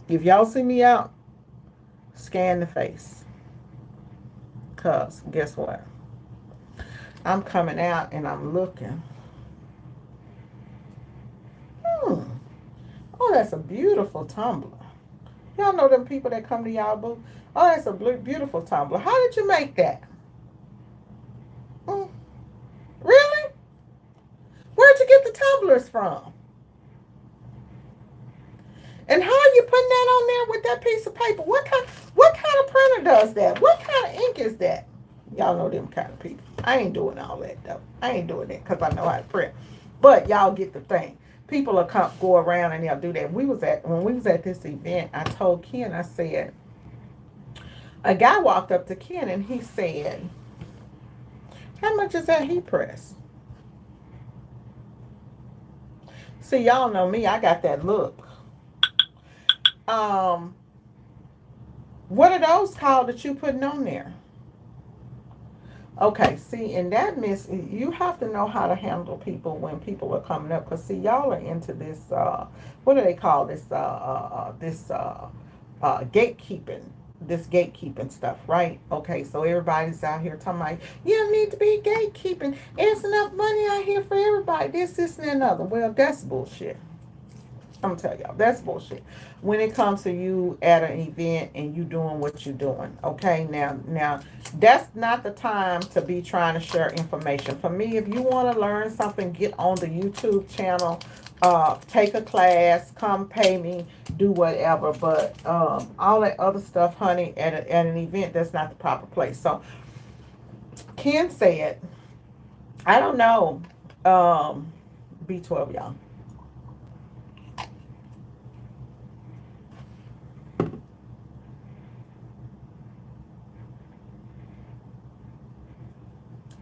if y'all see me out, scan the face. Cause guess what? I'm coming out and I'm looking. Hmm. Oh, that's a beautiful tumbler. Y'all know them people that come to y'all booth? Oh, that's a beautiful tumbler. How did you make that? Mm, really? Where'd you get the tumblers from? And how are you putting that on there with that piece of paper? What kind of printer does that? What kind of ink is that? Y'all know them kind of people. I ain't doing all that though. I ain't doing that because I know how to print. But y'all get the thing. People will come go around and they'll do that. When we was at this event, I told Ken, I said, a guy walked up to Ken and he said, how much is that heat press? See, y'all know me, I got that look. Um, what are those called that you putting on there? Okay, see, and that miss, you have to know how to handle people when people are coming up. Cause see, y'all are into this. What do they call this? Gatekeeping. This gatekeeping stuff, right? Okay, so everybody's out here talking about you don't need to be gatekeeping. There's enough money out here for everybody. This, and another. Well, that's bullshit. I'm gonna tell y'all that's bullshit. When it comes to you at an event and you doing what you're doing, okay? Now, that's not the time to be trying to share information. For me, if you want to learn something, get on the YouTube channel, take a class, come pay me, do whatever. But all that other stuff, honey, at an event, that's not the proper place. So Ken said, I don't know, B12, y'all.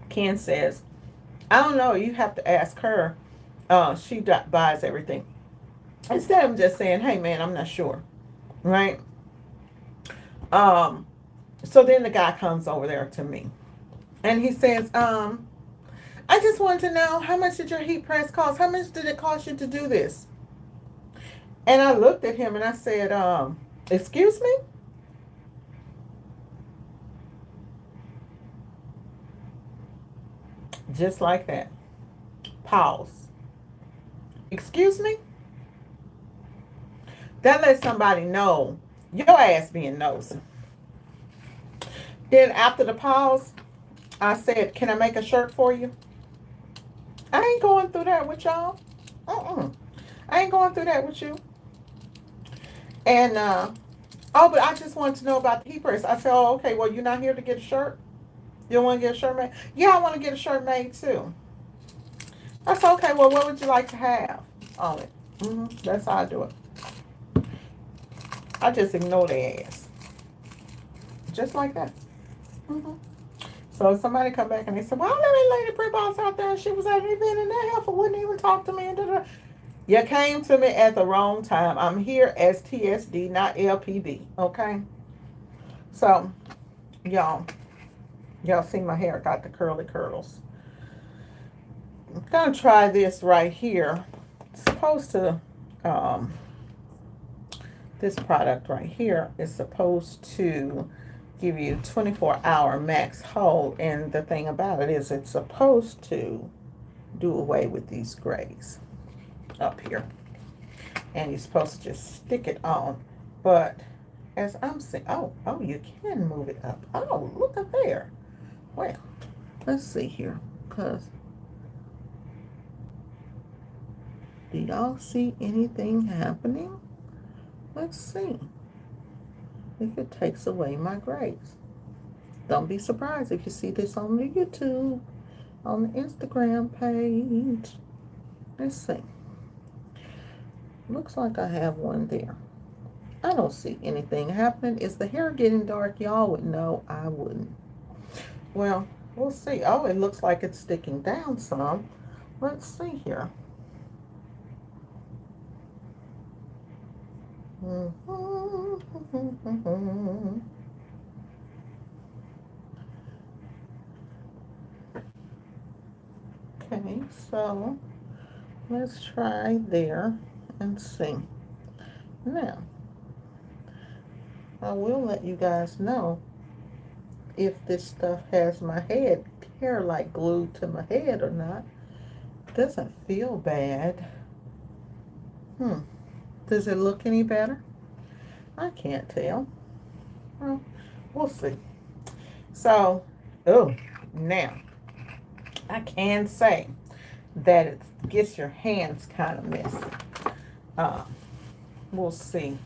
Ken says, I don't know. You have to ask her. She buys everything. Instead of just saying, hey, man, I'm not sure. Right? Um, so then the guy comes over there to me. And he says, I just wanted to know, how much did your heat press cost? How much did it cost you to do this? And I looked at him and I said, excuse me? Just like that. Pause. Excuse me? That lets somebody know your ass being nosy. Then after the pause, I said, can I make a shirt for you? I ain't going through that with y'all. I ain't going through that with you. And, oh, but I just wanted to know about the heat press. I said, oh, okay, well, you're not here to get a shirt? You don't want to get a shirt made? Yeah, I want to get a shirt made too. I said, okay, well, what would you like to have on it? That's how I do it. I just ignore their ass. Just like that. So if somebody come back and they say, well, that lady Brit Boss out there, and she was at an event and that heifer wouldn't even talk to me. And da-da. You came to me at the wrong time. I'm here as TSD, not LPD. Okay? So, y'all see my hair got the curly curls. I'm going to try this right here. It's supposed to, this product right here is supposed to give you 24-hour max hold. And the thing about it is it's supposed to do away with these grays up here. And you're supposed to just stick it on. But as I'm saying, oh, you can move it up. Oh, look up there. Well, let's see here. Because do y'all see anything happening? Let's see if it takes away my grays. Don't be surprised if you see this on the YouTube, on the Instagram page. Let's see. Looks like I have one there. I don't see anything happening. Is the hair getting dark? Y'all would know. I wouldn't. Well, we'll see. Oh, it looks like it's sticking down some. Let's see here. Okay, so let's try there and see. Now, I will let you guys know if this stuff has my hair like glued to my head or not. It doesn't feel bad. Does it look any better? I can't tell. Well, we'll see. So, now, I can say that it gets your hands kind of messy. We'll see.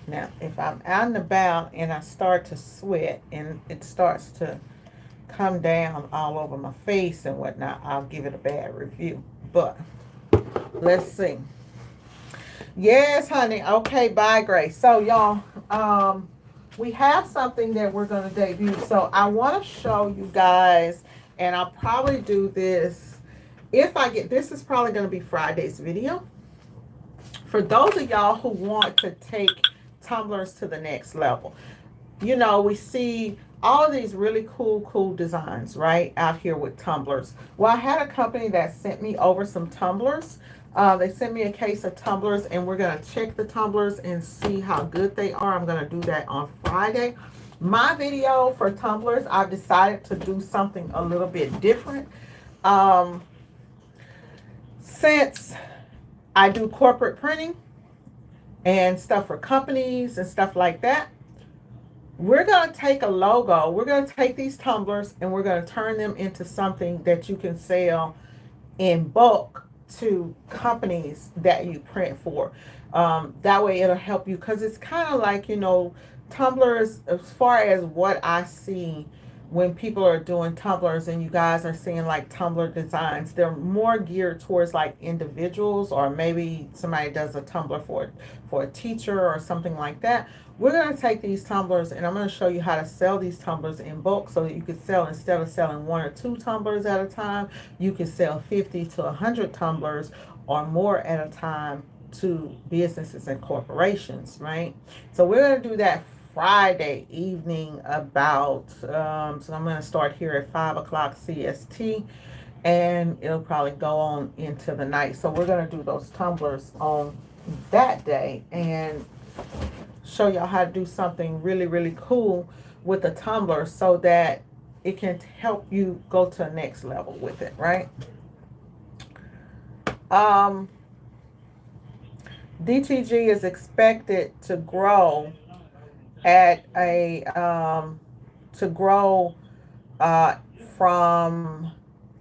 Now, if I'm out and about and I start to sweat and it starts to come down all over my face and whatnot, I'll give it a bad review. But let's see. Yes, honey. Okay, bye, Grace. So, y'all, we have something that we're going to debut. So, I want to show you guys, and I'll probably do this if I get this, is probably going to be Friday's video. For those of y'all who want to take tumblers to the next level, you know, we see all of these really cool designs right out here with tumblers. Well, I had a company that sent me over some tumblers. They sent me a case of tumblers, and we're going to check the tumblers and see how good they are. I'm going to do that on Friday. My video for tumblers, I've decided to do something a little bit different. Since I do corporate printing and stuff for companies and stuff like that, we're going to take a logo. We're going to take these tumblers and we're going to turn them into something that you can sell in bulk to companies that you print for. That way it'll help you, because it's kind of like, you know, tumblers, as far as what I see when people are doing tumblers and you guys are seeing like tumbler designs, they're more geared towards like individuals, or maybe somebody does a tumbler for a teacher or something like that. We're going to take these tumblers and I'm going to show you how to sell these tumblers in bulk, so that you can sell, instead of selling 1 or 2 tumblers at a time, you can sell 50 to 100 tumblers or more at a time to businesses and corporations, right? So we're going to do that Friday evening about, so I'm going to start here at 5 o'clock CST, and it'll probably go on into the night. So we're going to do those tumblers on that day and show y'all how to do something really cool with the tumbler, so that it can help you go to the next level with it, right? DTG is expected to grow at a uh, from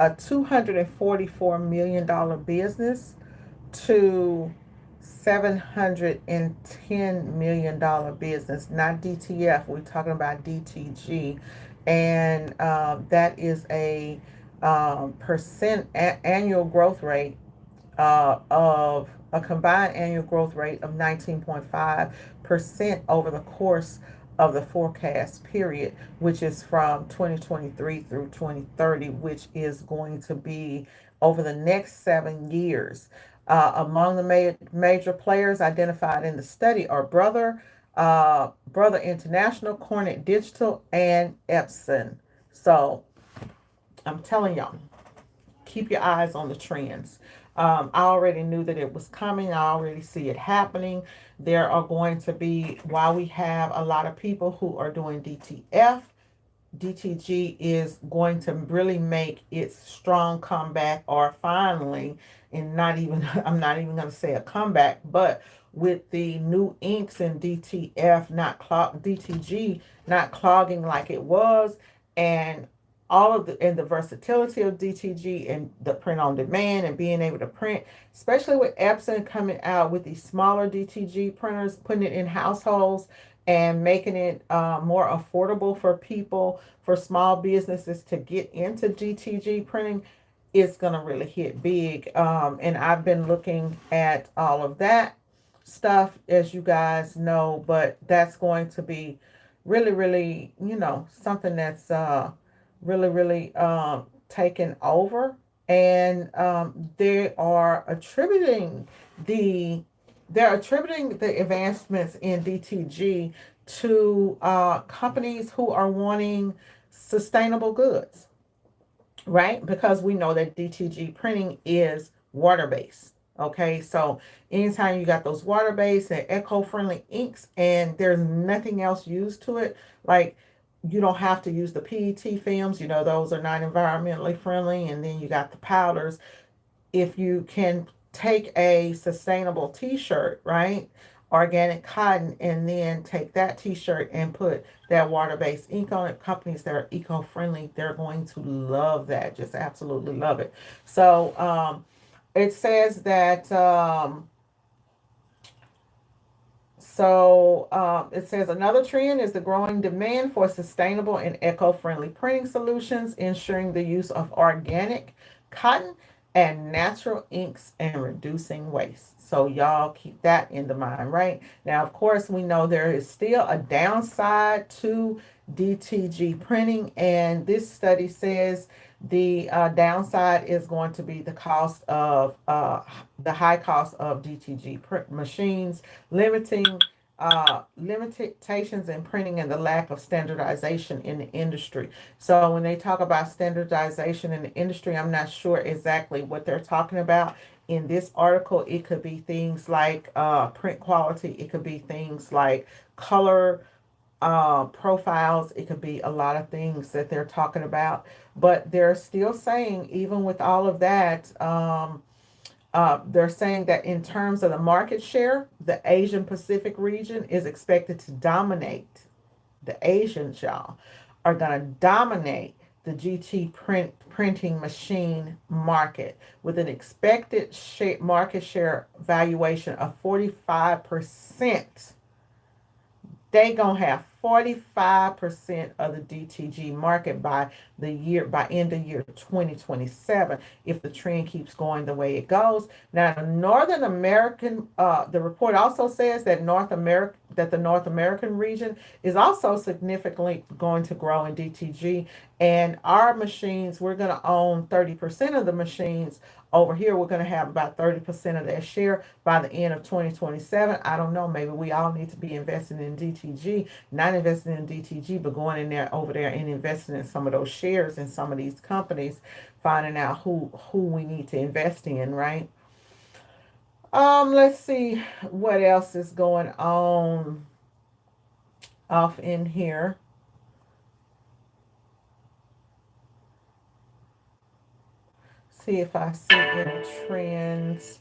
a $244 million business to $710 million business, not DTF. We're talking about DTG, and that is a annual growth rate of a combined annual growth rate of 19.5% over the course of the forecast period, which is from 2023 through 2030, which is going to be over the next 7 years. Among the major players identified in the study are Brother International, Cornet Digital, and Epson. So I'm telling y'all, keep your eyes on the trends. I already knew that it was coming. I already see it happening. There are going to be, while we have a lot of people who are doing DTF, DTG is going to really make its strong comeback, or finally, and not even, I'm not even going to say a comeback, but with the new inks in DTF DTG not clogging like it was, and all of the versatility of DTG and the print on demand and being able to print, especially with Epson coming out with these smaller DTG printers, putting it in households and making it more affordable for people, for small businesses to get into DTG printing, it's going to really hit big. And I've been looking at all of that stuff, as you guys know, but that's going to be really, you know, something that's really taken over. And they are attributing the advancements in DTG to companies who are wanting sustainable goods, right? Because we know that DTG printing is water-based. Okay, so anytime you got those water-based and eco-friendly inks and there's nothing else used to it, like you don't have to use the PET films, you know, those are not environmentally friendly, and then you got the powders. If you can take a sustainable t-shirt, right, organic cotton, and then take that t-shirt and put that water-based ink on it, companies that are eco-friendly, they're going to love that, just absolutely love it. So it says that So it says another trend is the growing demand for sustainable and eco-friendly printing solutions, ensuring the use of organic cotton and natural inks and reducing waste. So y'all keep that in the mind, right? Now, of course, we know there is still a downside to DTG printing, and this study says the downside is going to be the cost of the high cost of DTG print machines, limiting limitations in printing and the lack of standardization in the industry. So when they talk about standardization in the industry, I'm not sure exactly what they're talking about. In this article, it could be things like print quality. It could be things like color profiles. It could be a lot of things that they're talking about. But they're still saying, even with all of that, they're saying that in terms of the market share, the Asian Pacific region is expected to dominate. The Asians, y'all, are going to dominate the printing machine market with an expected market share valuation of 45%. They gonna have 45% of the DTG market by end of year 2027 if the trend keeps going the way it goes. Now, Northern American, the report also says that the North American region is also significantly going to grow in DTG, and our machines, we're going to own 30% of the machines. Over here, we're going to have about 30% of their share by the end of 2027. I don't know. Maybe we all need to be investing in DTG, not investing in DTG, but going in there over there and investing in some of those shares in some of these companies, finding out who we need to invest in, right? Let's see what else is going on off in here. See if I see any trends.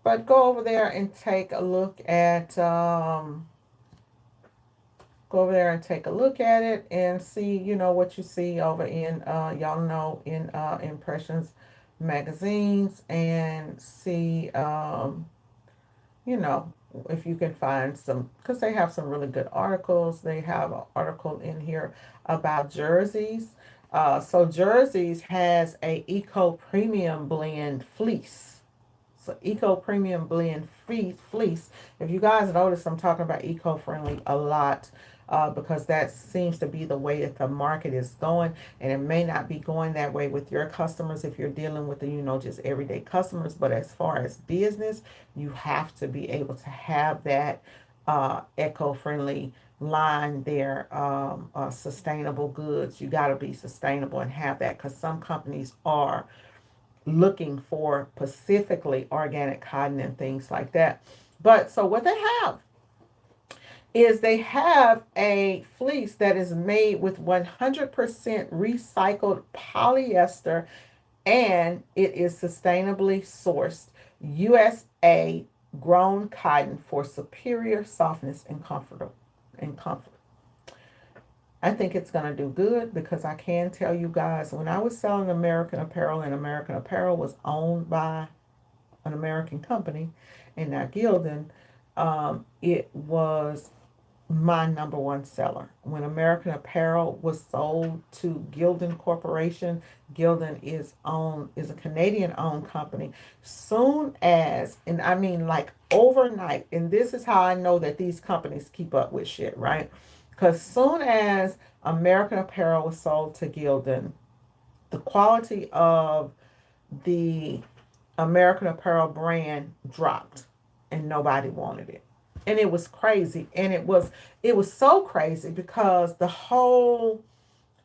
But go over there and take a look at go over there and take a look at it and see, what you see over in y'all know in Impressions magazines, and see you know if you can find some, because they have some really good articles. They have an article in here about jerseys. So jerseys has a eco premium blend fleece. So eco premium blend fleece. If you guys notice, I'm talking about eco friendly a lot. Because that seems to be the way that the market is going, and it may not be going that way with your customers if you're dealing with the just everyday customers. But as far as business, you have to be able to have that eco-friendly line there. Sustainable goods, you got to be sustainable and have that, because some companies are looking for specifically organic cotton and things like that. But so what they have is they have a fleece that is made with 100% recycled polyester, and it is sustainably sourced USA grown cotton for superior softness and comfort. I think it's going to do good, because I can tell you guys, when I was selling American Apparel, and American Apparel was owned by an American company and not Gildan, it was my number one seller. When American Apparel was sold to Gildan Corporation, Gildan is a Canadian owned company. Soon as, and I mean like overnight, and this is how I know that these companies keep up with shit, right? Because soon as American Apparel was sold to Gildan, the quality of the American Apparel brand dropped, and nobody wanted it. And it was crazy. And it was so crazy because the whole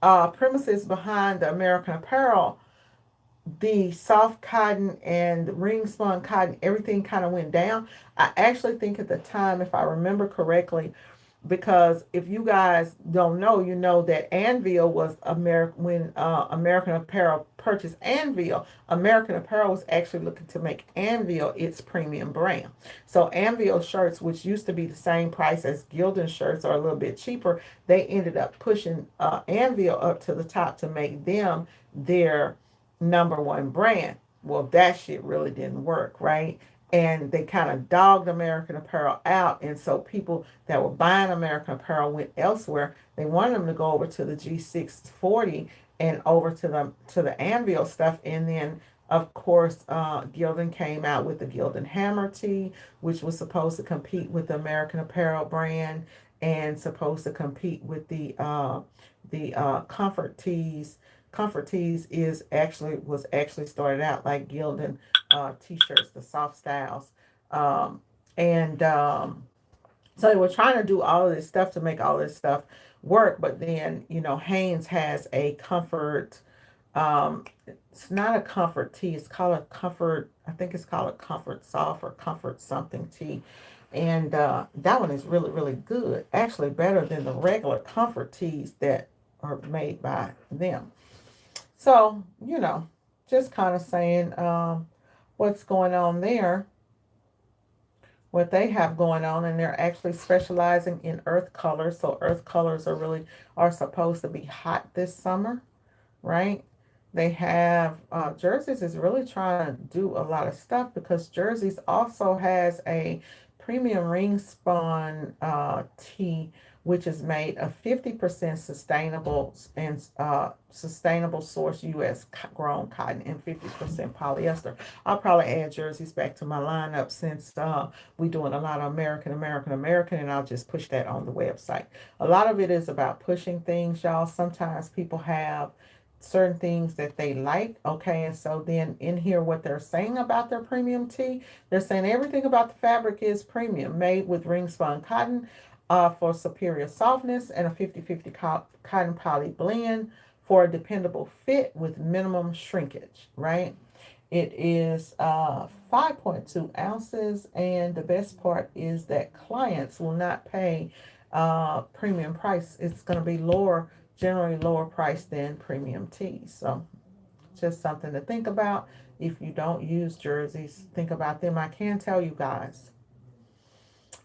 premises behind the American Apparel, the soft cotton and the ring spun cotton, everything kind of went down. I actually think at the time, if I remember correctly, because if you guys don't know, you know that Anvil was when American Apparel purchased Anvil. American Apparel was actually looking to make Anvil its premium brand. So Anvil shirts, which used to be the same price as Gildan shirts or a little bit cheaper, they ended up pushing Anvil up to the top to make them their number one brand. Well, that shit really didn't work, right? And they kind of dogged American Apparel out. And so people that were buying American Apparel went elsewhere. They wanted them to go over to the G640 and over to the Anvil stuff. And then, of course, Gildan came out with the Gildan Hammer tee, which was supposed to compete with the American Apparel brand and supposed to compete with the Comfort tees. Comfort tees was actually started out like Gildan t-shirts, the soft styles, and so they were trying to do all of this stuff to make all this stuff work. But then Hanes has a comfort. It's not a comfort tee. It's called a comfort. I think it's called a comfort soft or comfort something tee. And that one is really, really good. Actually, better than the regular comfort tees that are made by them. So, just kind of saying what's going on there, what they have going on, and they're actually specializing in earth colors. So earth colors are supposed to be hot this summer, right? They have Jerseys is really trying to do a lot of stuff because Jerseys also has a premium ring spun tee, which is made of 50% sustainable source U.S. grown cotton and 50% polyester. I'll probably add Jerseys back to my lineup since we're doing a lot of American, and I'll just push that on the website. A lot of it is about pushing things, y'all. Sometimes people have certain things that they like. Okay, and so then in here, what they're saying about their premium tee, they're saying everything about the fabric is premium, made with ring spun cotton for superior softness and a 50-50 cotton poly blend for a dependable fit with minimum shrinkage, right? It is 5.2 ounces, and the best part is that clients will not pay premium price. It's going to be generally lower price than premium tees. So just something to think about. If you don't use Jerseys, think about them. I can tell you guys,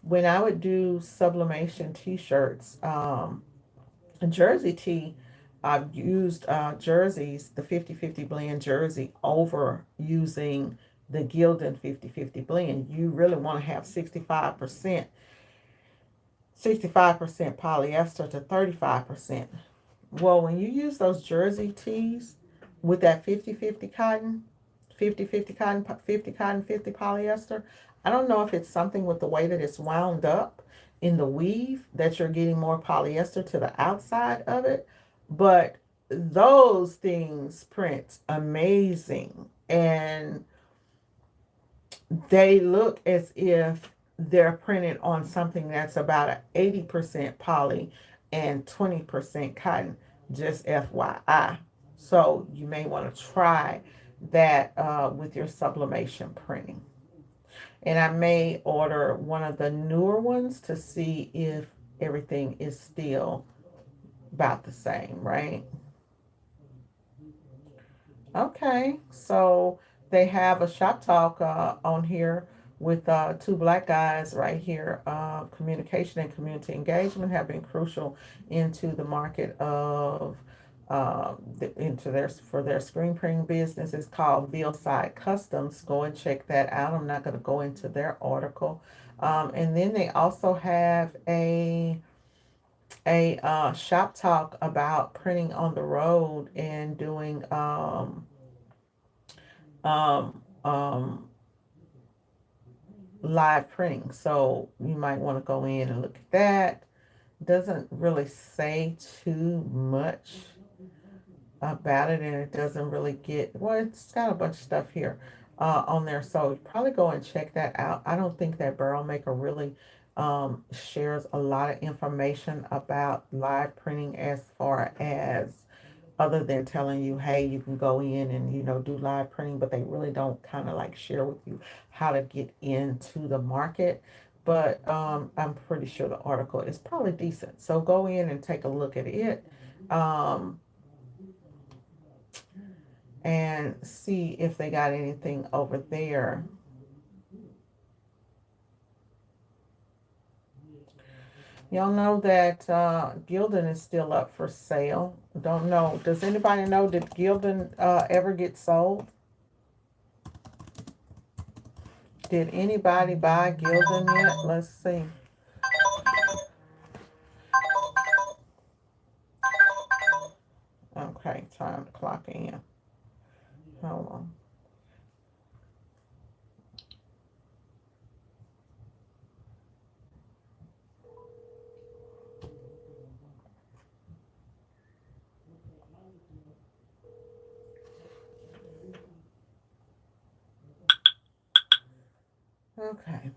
when I would do sublimation t-shirts, a jersey tee, I've used Jerseys, the 50-50 blend jersey, over using the Gildan 50-50 blend. You really want to have 65% polyester to 35%. Well, when you use those jersey tees with that 50-50 cotton, 50-50 cotton, 50 cotton, 50 polyester, I don't know if it's something with the way that it's wound up in the weave that you're getting more polyester to the outside of it, but those things print amazing, and they look as if they're printed on something that's about an 80% poly and 20% cotton, just FYI. So you may want to try that with your sublimation printing. And I may order one of the newer ones to see if everything is still about the same, right? Okay, so they have a shop talk on here with two black guys right here. Communication and community engagement have been crucial into the market of for their screen printing business. It's called Veilside Customs. Go and check that out. I'm not going to go into their article. And then they also have a shop talk about printing on the road and doing um, um, live printing. So you might want to go in and look at that. Doesn't really say too much about it, and it doesn't really it's got a bunch of stuff here on there. So probably go and check that out. I don't think that Barrel Maker really shares a lot of information about live printing, as far as other than telling you, hey, you can go in and do live printing, but they really don't kind of like share with you how to get into the market. But I'm pretty sure the article is probably decent, so go in and take a look at it and see if they got anything over there. Y'all know that Gildan is still up for sale. Don't know. Does anybody know, did Gildan ever get sold? Did anybody buy Gildan yet? Let's see. Okay, time to clock in. Hold on. Okay.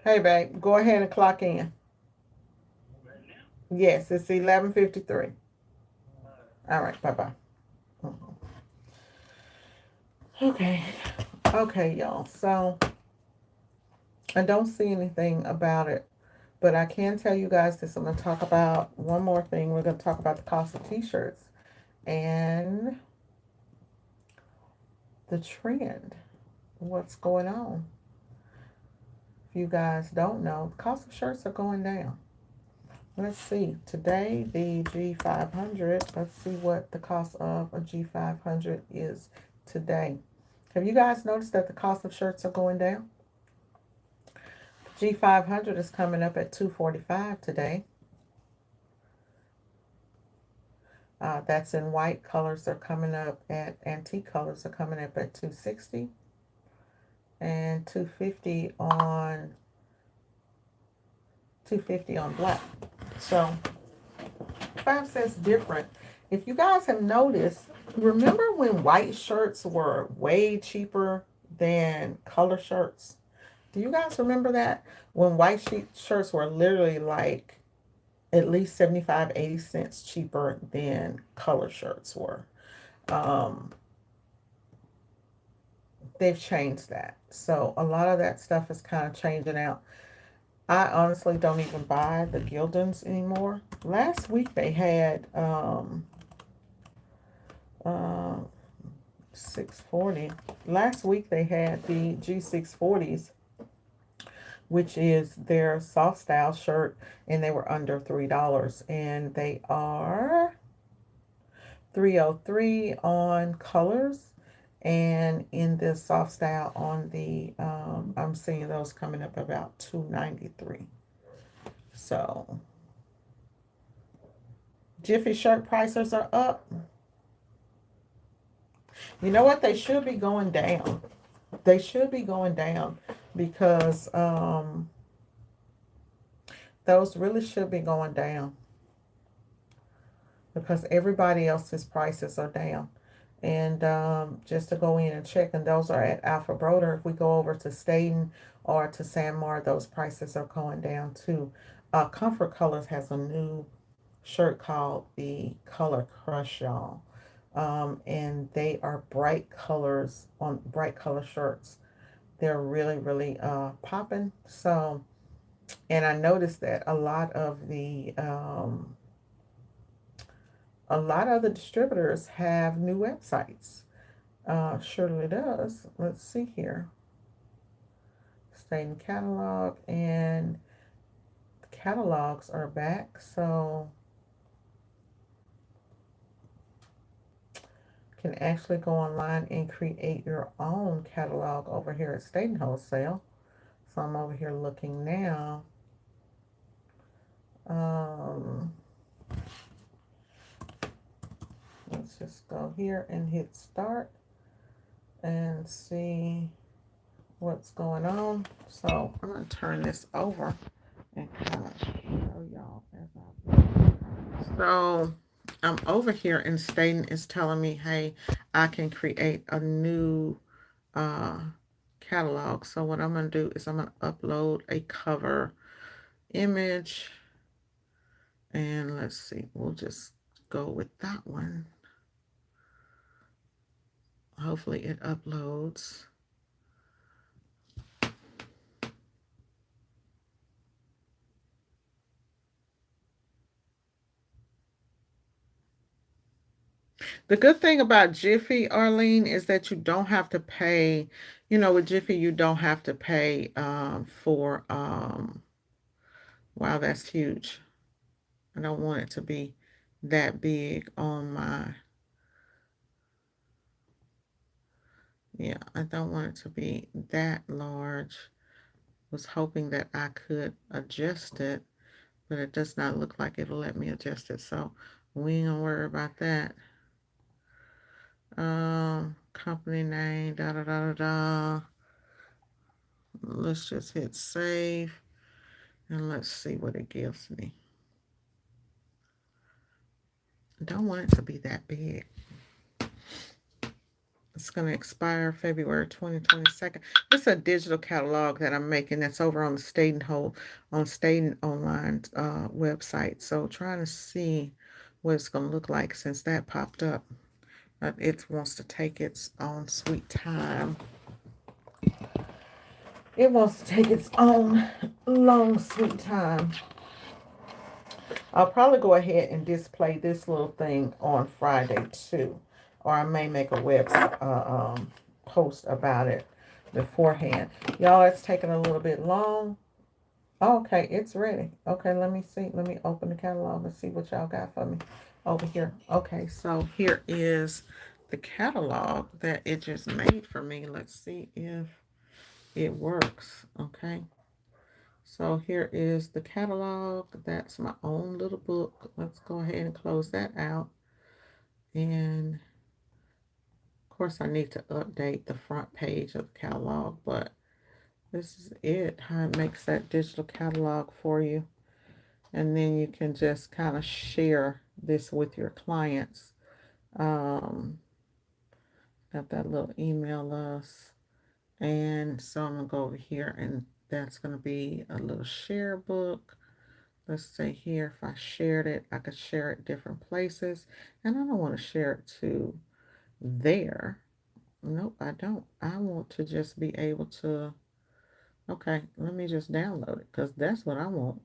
Hey, babe, go ahead and clock in. Yes, it's 11:53. All right, bye-bye. Mhm. Okay. Okay, y'all. So I don't see anything about it, but I can tell you guys this. I'm going to talk about one more thing. We're going to talk about the cost of t-shirts and the trend. What's going on? If you guys don't know, the cost of shirts are going down. Let's see. Today, the G500. Let's see what the cost of a G500 is today. Have you guys noticed that the cost of shirts are going down? G500 is coming up at $245 today. That's in white. Colors are coming up at antique colors are coming up at $260 and $250 on black. So 5 cents different. If you guys have noticed, remember when white shirts were way cheaper than color shirts? Do you guys remember that? When white shirts were literally like at least 75, 80 cents cheaper than color shirts were. Um, they've changed that. So a lot of that stuff is kind of changing out. I honestly don't even buy the Gildans anymore. Last week they had uh, 640. Last week they had the G640s, which is their soft style shirt, and they were under $3, and they are 303 on colors, and in the soft style on the I'm seeing those coming up about 293. So Jiffy shirt prices are up. You know what? They should be going down. They should be going down because those really should be going down because everybody else's prices are down. And just to go in and check, and those are at Alpha Broder. If we go over to Staten or to Sanmar, those prices are going down too. Comfort Colors has a new shirt called the Color Crush, y'all. And they are bright colors on bright color shirts. They're really, really popping. So, and I noticed that a lot of the distributors have new websites. Surely does. Let's see here. Staten catalog, and the catalogs are back. So can actually go online and create your own catalog over here at Staten Wholesale. So I'm over here looking now. Let's just go here and hit start and see what's going on. So I'm going to turn this over and kind of show y'all as I go. So I'm over here and Staten is telling me, hey, I can create a new uh, catalog. So what I'm going to do is I'm going to upload a cover image, and let's see, we'll just go with that one. Hopefully it uploads. The good thing about Jiffy, Arlene, is that you don't have to pay, with Jiffy, you don't have to pay for, wow, that's huge. I don't want it to be that big on my, Yeah, I don't want it to be that large. Was hoping that I could adjust it, but it does not look like it'll let me adjust it. So we ain't gonna worry about that. Company name, da da da da da. Let's just hit save and let's see what it gives me. I don't want it to be that big. It's going to expire February 2022. This is a digital catalog that I'm making that's over on the Staten Online website. So trying to see what it's going to look like since that popped up. But it wants to take its own sweet time. It wants to take its own long sweet time. I'll probably go ahead and display this little thing on Friday too. Or I may make a web post about it beforehand. Y'all, it's taking a little bit long. Okay, it's ready. Okay, let me see. Let me open the catalog and see what y'all got for me over here. Okay, so here is the catalog that it just made for me. Let's see if it works. Okay. So here is the catalog. That's my own little book. Let's go ahead and close that out. And of course I need to update the front page of the catalog, but this is it, how it makes that digital catalog for you. And then you can just kind of share this with your clients. Got that little email us. And so I'm going to go over here and that's going to be a little share book. Let's say here, if I shared it, I could share it different places. And I don't want to share it to there. Nope, I don't. I want to just be able to, okay, let me just download it because that's what I want.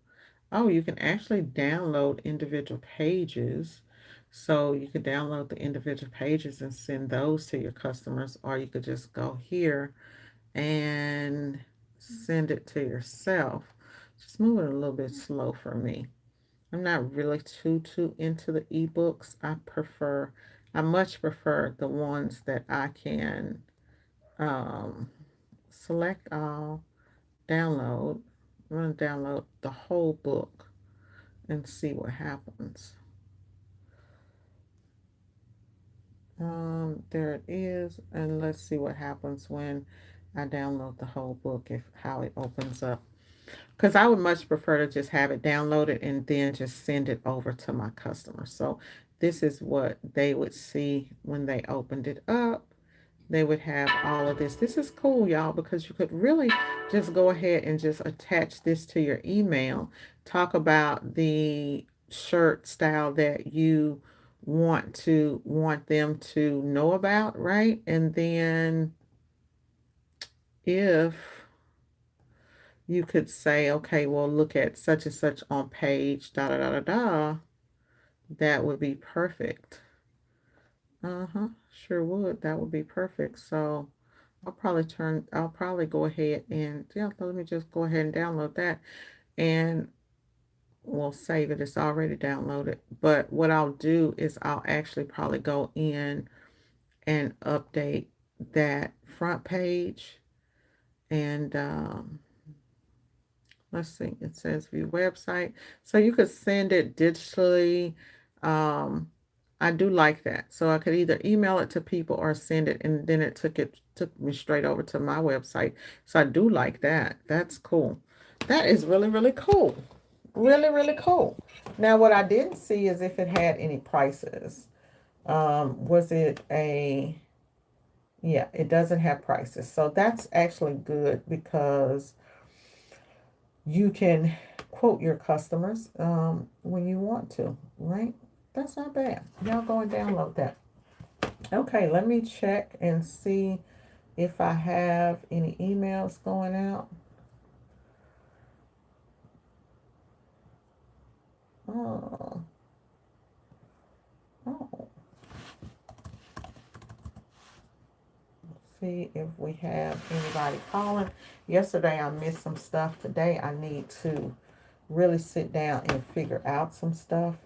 Oh, you can actually download individual pages. So you could download the individual pages and send those to your customers, or you could just go here and send it to yourself. Just move it a little bit slow for me. I'm not really too into the ebooks. I much prefer the ones that I can select all, download. I'm going to download the whole book and see what happens. There it is, and let's see what happens when I download the whole book, if how it opens up. Because I would much prefer to just have it downloaded and then just send it over to my customer. So this is what they would see when they opened it up. They would have all of this. This is cool, y'all, because you could really just go ahead and just attach this to your email. Talk about the shirt style that you want them to know about, right? And then if you could say, okay, well, look at such and such on page da da da da da, that would be perfect. Sure would. That would be perfect. So I'll probably go ahead and, yeah, let me just go ahead and download that and we'll save it. It's already downloaded. But what I'll do is I'll actually probably go in and update that front page and, let's see, it says view website. So you could send it digitally. I do like that. So I could either email it to people or send it, and then it took me straight over to my website. So I do like that. That's cool. That is really, really cool. Really, really cool. Now what I didn't see is if it had any prices. Was it a, yeah, it doesn't have prices. So that's actually good because you can quote your customers when you want to, right? That's not bad. Y'all go and download that. Okay, let me check and see if I have any emails going out. Oh, oh. See if we have anybody calling. Yesterday I missed some stuff. Today I need to really sit down and figure out some stuff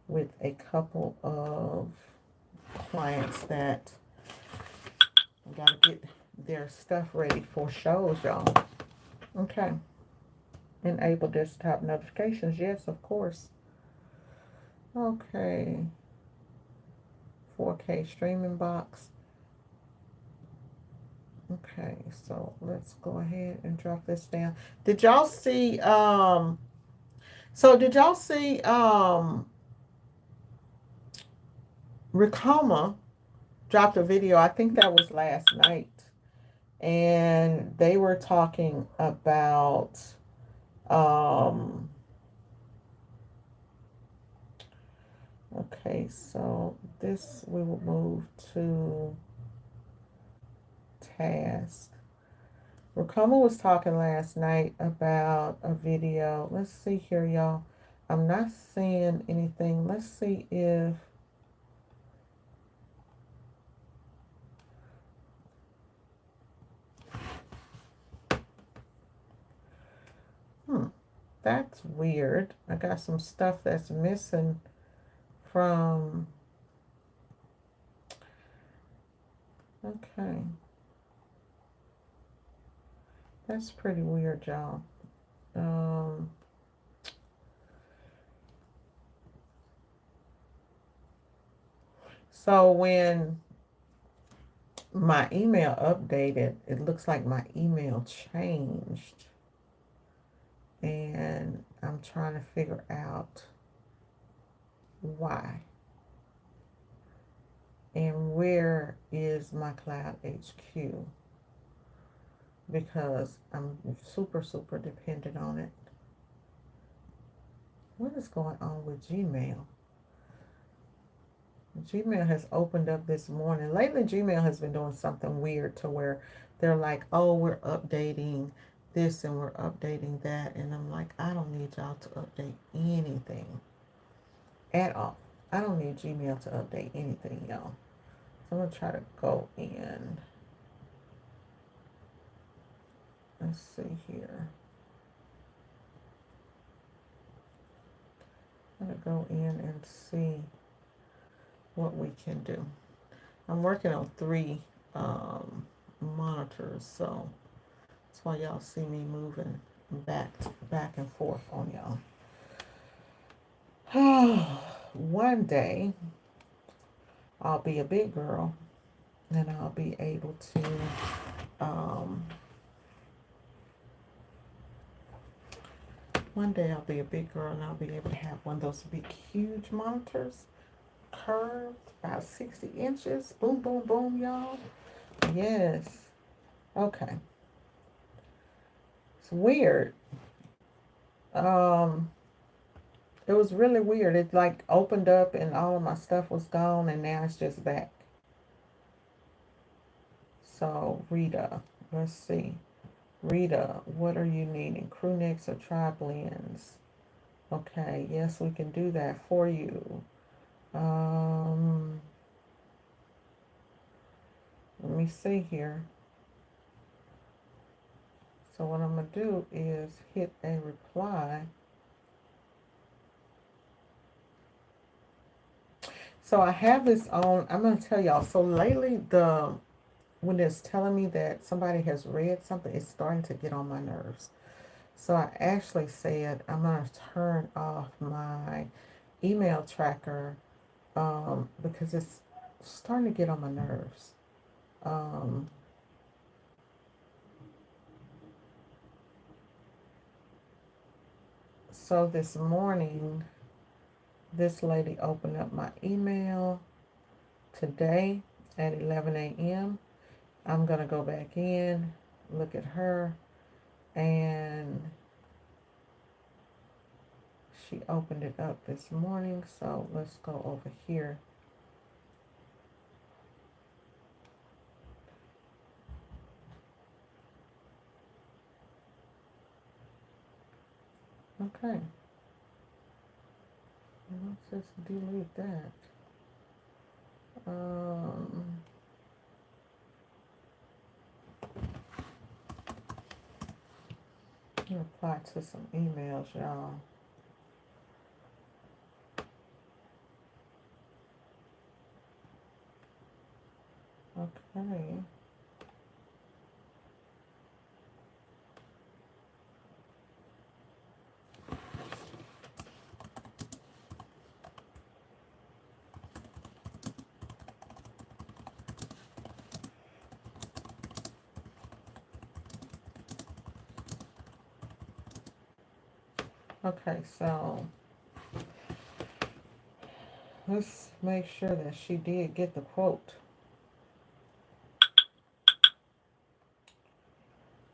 with a couple of clients that gotta get their stuff ready for shows, y'all. Okay. Enable desktop notifications. Yes, of course. Okay. 4K streaming box. Okay, so let's go ahead and drop this down. Did y'all see did y'all see Ricoma dropped a video, I think that was last night, and they were talking about okay, so this we will move to task. Ricoma was talking last night about a video. Let's see here, y'all. I'm not seeing anything. Let's see if that's weird. I got some stuff that's missing from. Okay. That's pretty weird, y'all. So when my email updated, it looks like my email changed. And I'm trying to figure out why. And where is my Cloud HQ? Because I'm super, super dependent on it. What is going on with Gmail? Gmail has opened up this morning. Lately, Gmail has been doing something weird to where they're like, oh, we're updating this and we're updating that. And I'm like, I don't need y'all to update anything at all. I don't need Gmail to update anything, y'all. So I'm going to try to go in. Let's see here. I'm going to go in and see what we can do. I'm working on 3 monitors, so that's why y'all see me moving back and forth on y'all. One day I'll be a big girl and I'll be able to one day I'll be a big girl and I'll be able to have one of those big huge monitors, curved about 60 inches. Boom, boom, boom, y'all. Yes. Okay. It's weird. It was really weird. It like opened up and all of my stuff was gone and now it's just back. So Rita, let's see. Rita, what are you needing? Crew necks or tri blends? Okay, yes, we can do that for you. Let me see here. So what I'm gonna do is hit a reply. So I have this on, I'm gonna tell y'all. So lately when it's telling me that somebody has read something, it's starting to get on my nerves. So I actually said I'm going to turn off my email tracker because it's starting to get on my nerves. So this morning, this lady opened up my email today at 11 a.m. I'm going to go back in, look at her, and she opened it up this morning. So let's go over here. Okay. Let's just delete that. Reply to some emails, y'all. Okay. Okay, so let's make sure that she did get the quote.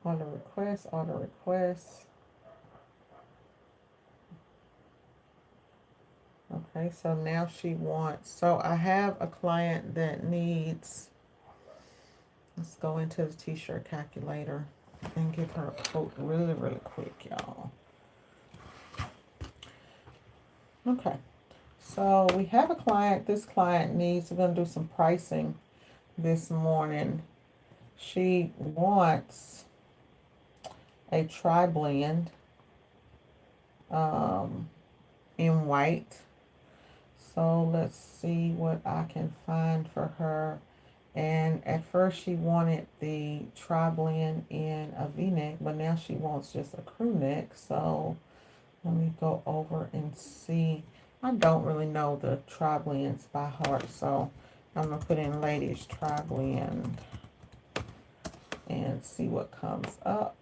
Order request, order request. Okay, so now she wants, so I have a client that needs, let's go into the t-shirt calculator and give her a quote really, really quick, y'all. Okay, so we have a client. This client needs, we're going to do some pricing this morning. She wants a tri-blend in white. So let's see what I can find for her. And at first she wanted the tri-blend in a v-neck, but now she wants just a crew neck. So let me go over and see. I don't really know the tri-blends by heart, so I'm going to put in ladies tri-blend and see what comes up.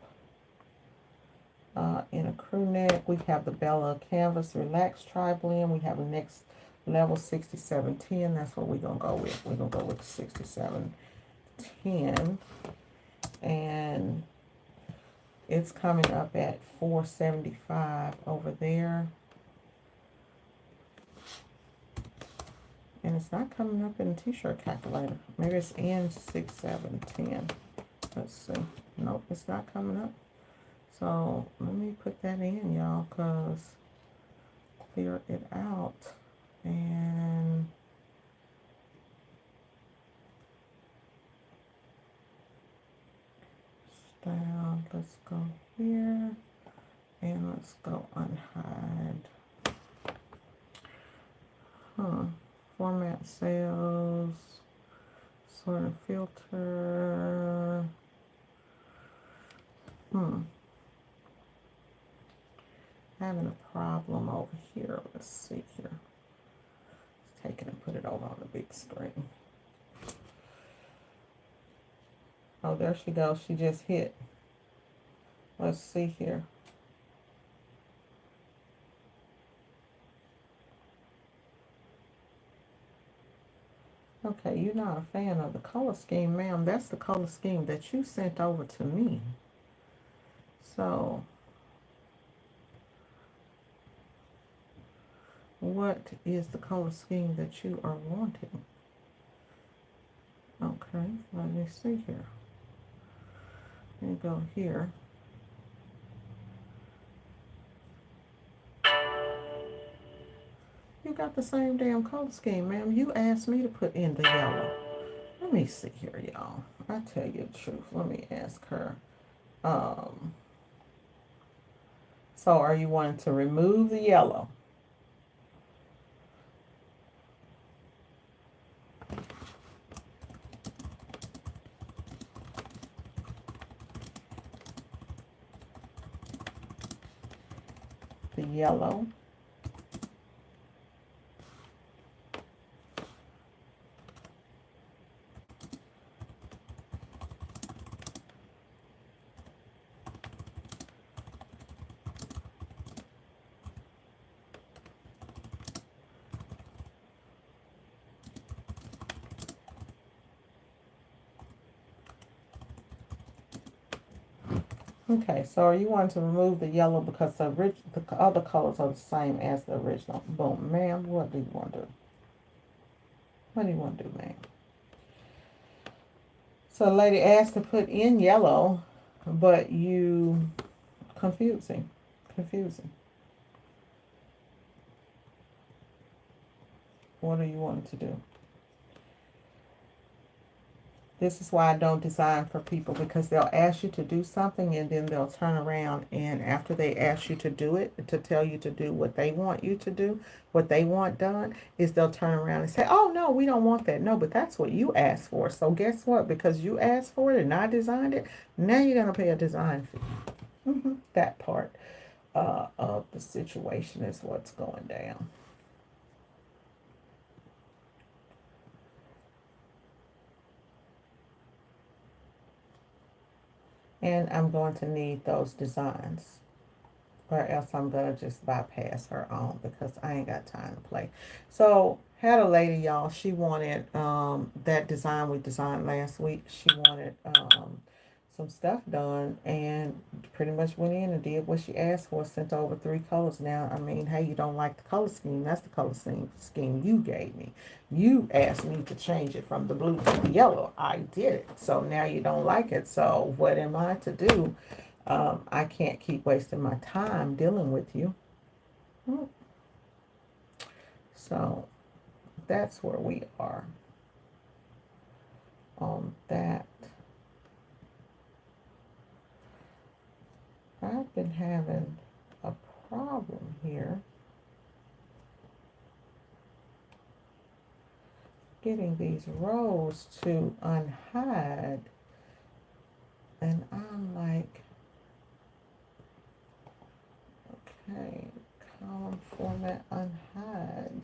In a crew neck, we have the Bella Canvas Relaxed Tri-Blend. We have a next level 6710. That's what we're going to go with. We're going to go with 6710. And it's coming up at $475 over there. And it's not coming up in the t-shirt calculator. Maybe it's in 6710. Let's see. Nope, it's not coming up. So let me put that in, y'all, because clear it out. And style, let's go here. And let's go unhide. Format sales, sort of filter. Having a problem over here. Let's see here. Let's take it and put it over on the big screen. Oh, there she goes. She just hit. Let's see here. Okay, you're not a fan of the color scheme, ma'am. That's the color scheme that you sent over to me. So, what is the color scheme that you are wanting? Okay, let me see here. Let me go here. You got the same damn color scheme, ma'am. You asked me to put in the yellow. Let me see here, y'all. I tell you the truth. Let me ask her. So are you wanting to remove the yellow? The yellow. Okay, so are you wanting to remove the yellow because the other colors are the same as the original? Boom, ma'am, what do you want to do? What do you want to do, ma'am? So the lady asked to put in yellow, but you confusing. What do you want to do? This is why I don't design for people, because they'll ask you to do something and then they'll turn around, and after they ask you to do it, to tell you to do what they want you to do, what they want done, is they'll turn around and say, oh no, we don't want that. No, but that's what you asked for. So guess what? Because you asked for it and I designed it, now you're going to pay a design fee. That part of the situation is what's going down. And I'm going to need those designs, or else I'm going to just bypass her on, because I ain't got time to play. So, had a lady, y'all, she wanted that design we designed last week. She wanted some stuff done, and pretty much went in and did what she asked for, sent over 3 colors. Now, I mean, hey, you don't like the color scheme, that's the color scheme you gave me. You asked me to change it from the blue to the yellow. I did it. So now you don't like it. So what am I to do? I can't keep wasting my time dealing with you. So that's where we are on that. I've been having a problem here getting these rows to unhide, and I'm like, okay, column format unhide.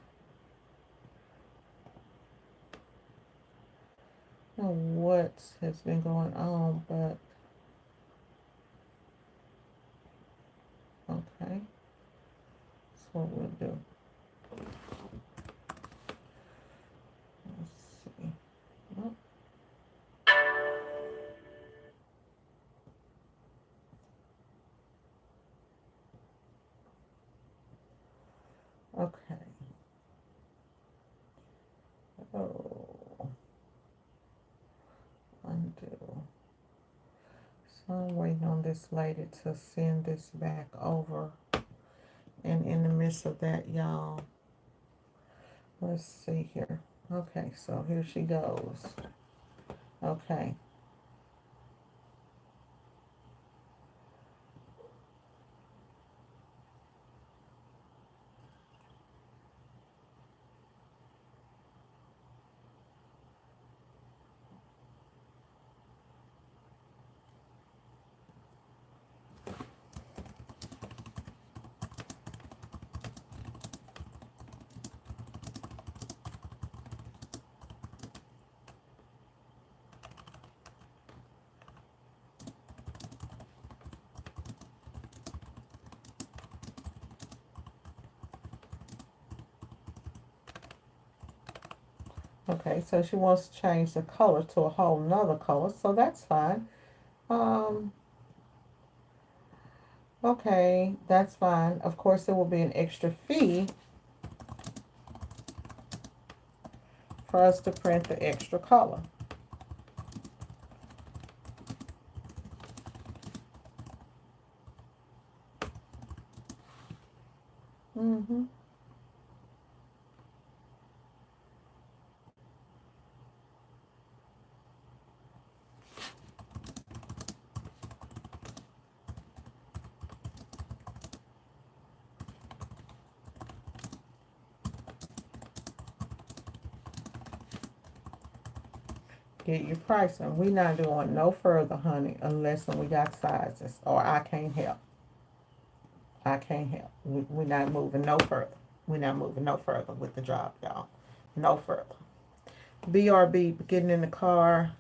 I don't know what has been going on, but okay, that's what we'll do. Let's see. Oh. Okay. Oh. Undo. So I'm waiting on this lady to send this back over. And in the midst of that, y'all, let's see here. Okay, so here she goes. Okay. Okay, so she wants to change the color to a whole nother color, so that's fine. Okay, that's fine. Of course, there will be an extra fee for us to print the extra color. Get your pricing. We not doing no further, honey, unless we got sizes, or I can't help. I can't help. We're not moving no further. We're not moving no further with the job, y'all. No further. BRB, getting in the car.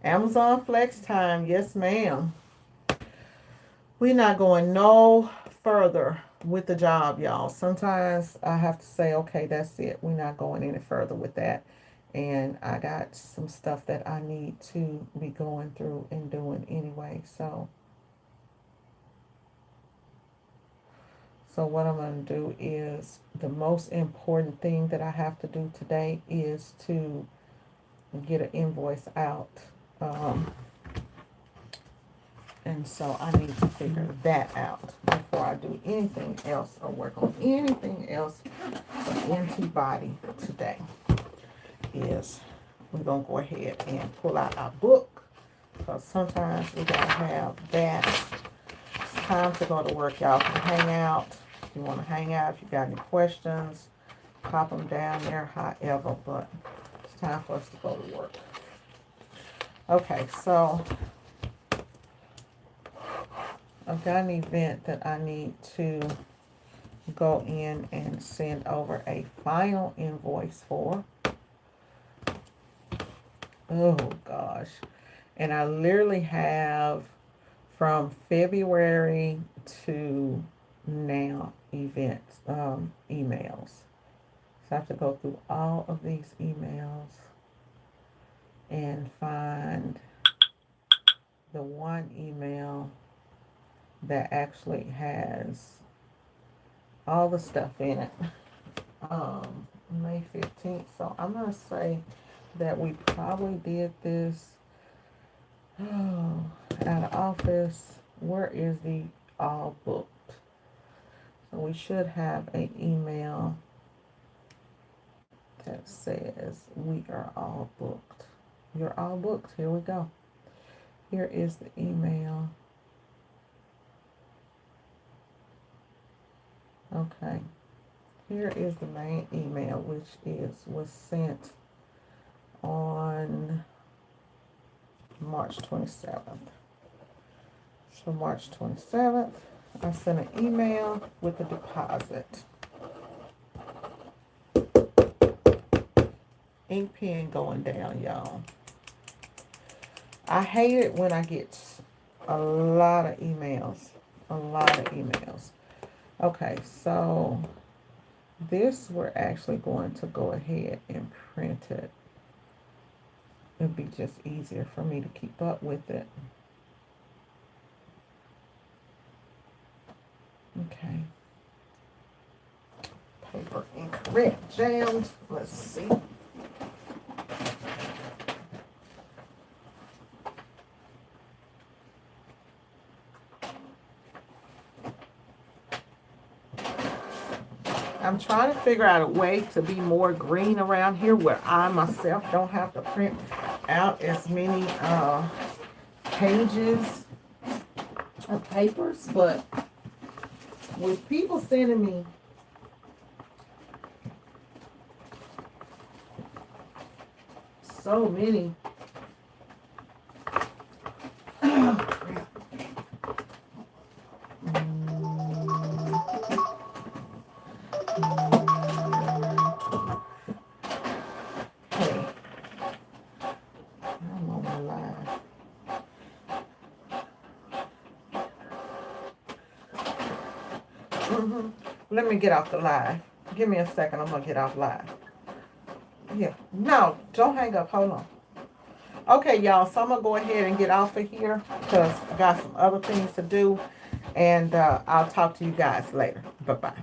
Amazon Flex time. Yes, ma'am. We're not going no further with the job, y'all. Sometimes I have to say, okay, that's it. We're not going any further with that. And I got some stuff that I need to be going through and doing anyway. So what I'm going to do is, the most important thing that I have to do today is to get an invoice out. And so I need to figure that out before I do anything else or work on anything else for NT Body today. Is we're going to go ahead and pull out our book, because sometimes we got to have that. It's time to go to work. Y'all can hang out. If you want to hang out, if you got any questions, pop them down there, however, but it's time for us to go to work. Okay, so I've got an event that I need to go in and send over a final invoice for. Oh gosh. And I literally have from February to now events, emails. So I have to go through all of these emails and find the one email that actually has all the stuff in it. May 15th. So I'm going to say that we probably did this out of office. Where is the all booked? So we should have an email that says we are all booked. You're all booked. Here we go. Here is the email. Okay. Here is the main email, which was sent on March 27th. So March 27th, I sent an email with a deposit. Ink pen going down, y'all. I hate it when I get a lot of emails. Okay, so this we're actually going to go ahead and print it. It'd be just easier for me to keep up with it. Okay. Paper incorrect, jammed. Let's see. I'm trying to figure out a way to be more green around here where I myself don't have to print out as many pages of papers, but with people sending me so many Let me get off the live. Give me a second. I'm going to get off live. Yeah. No, don't hang up. Hold on. Okay, y'all. So I'm going to go ahead and get off of here because I got some other things to do. And I'll talk to you guys later. Bye-bye.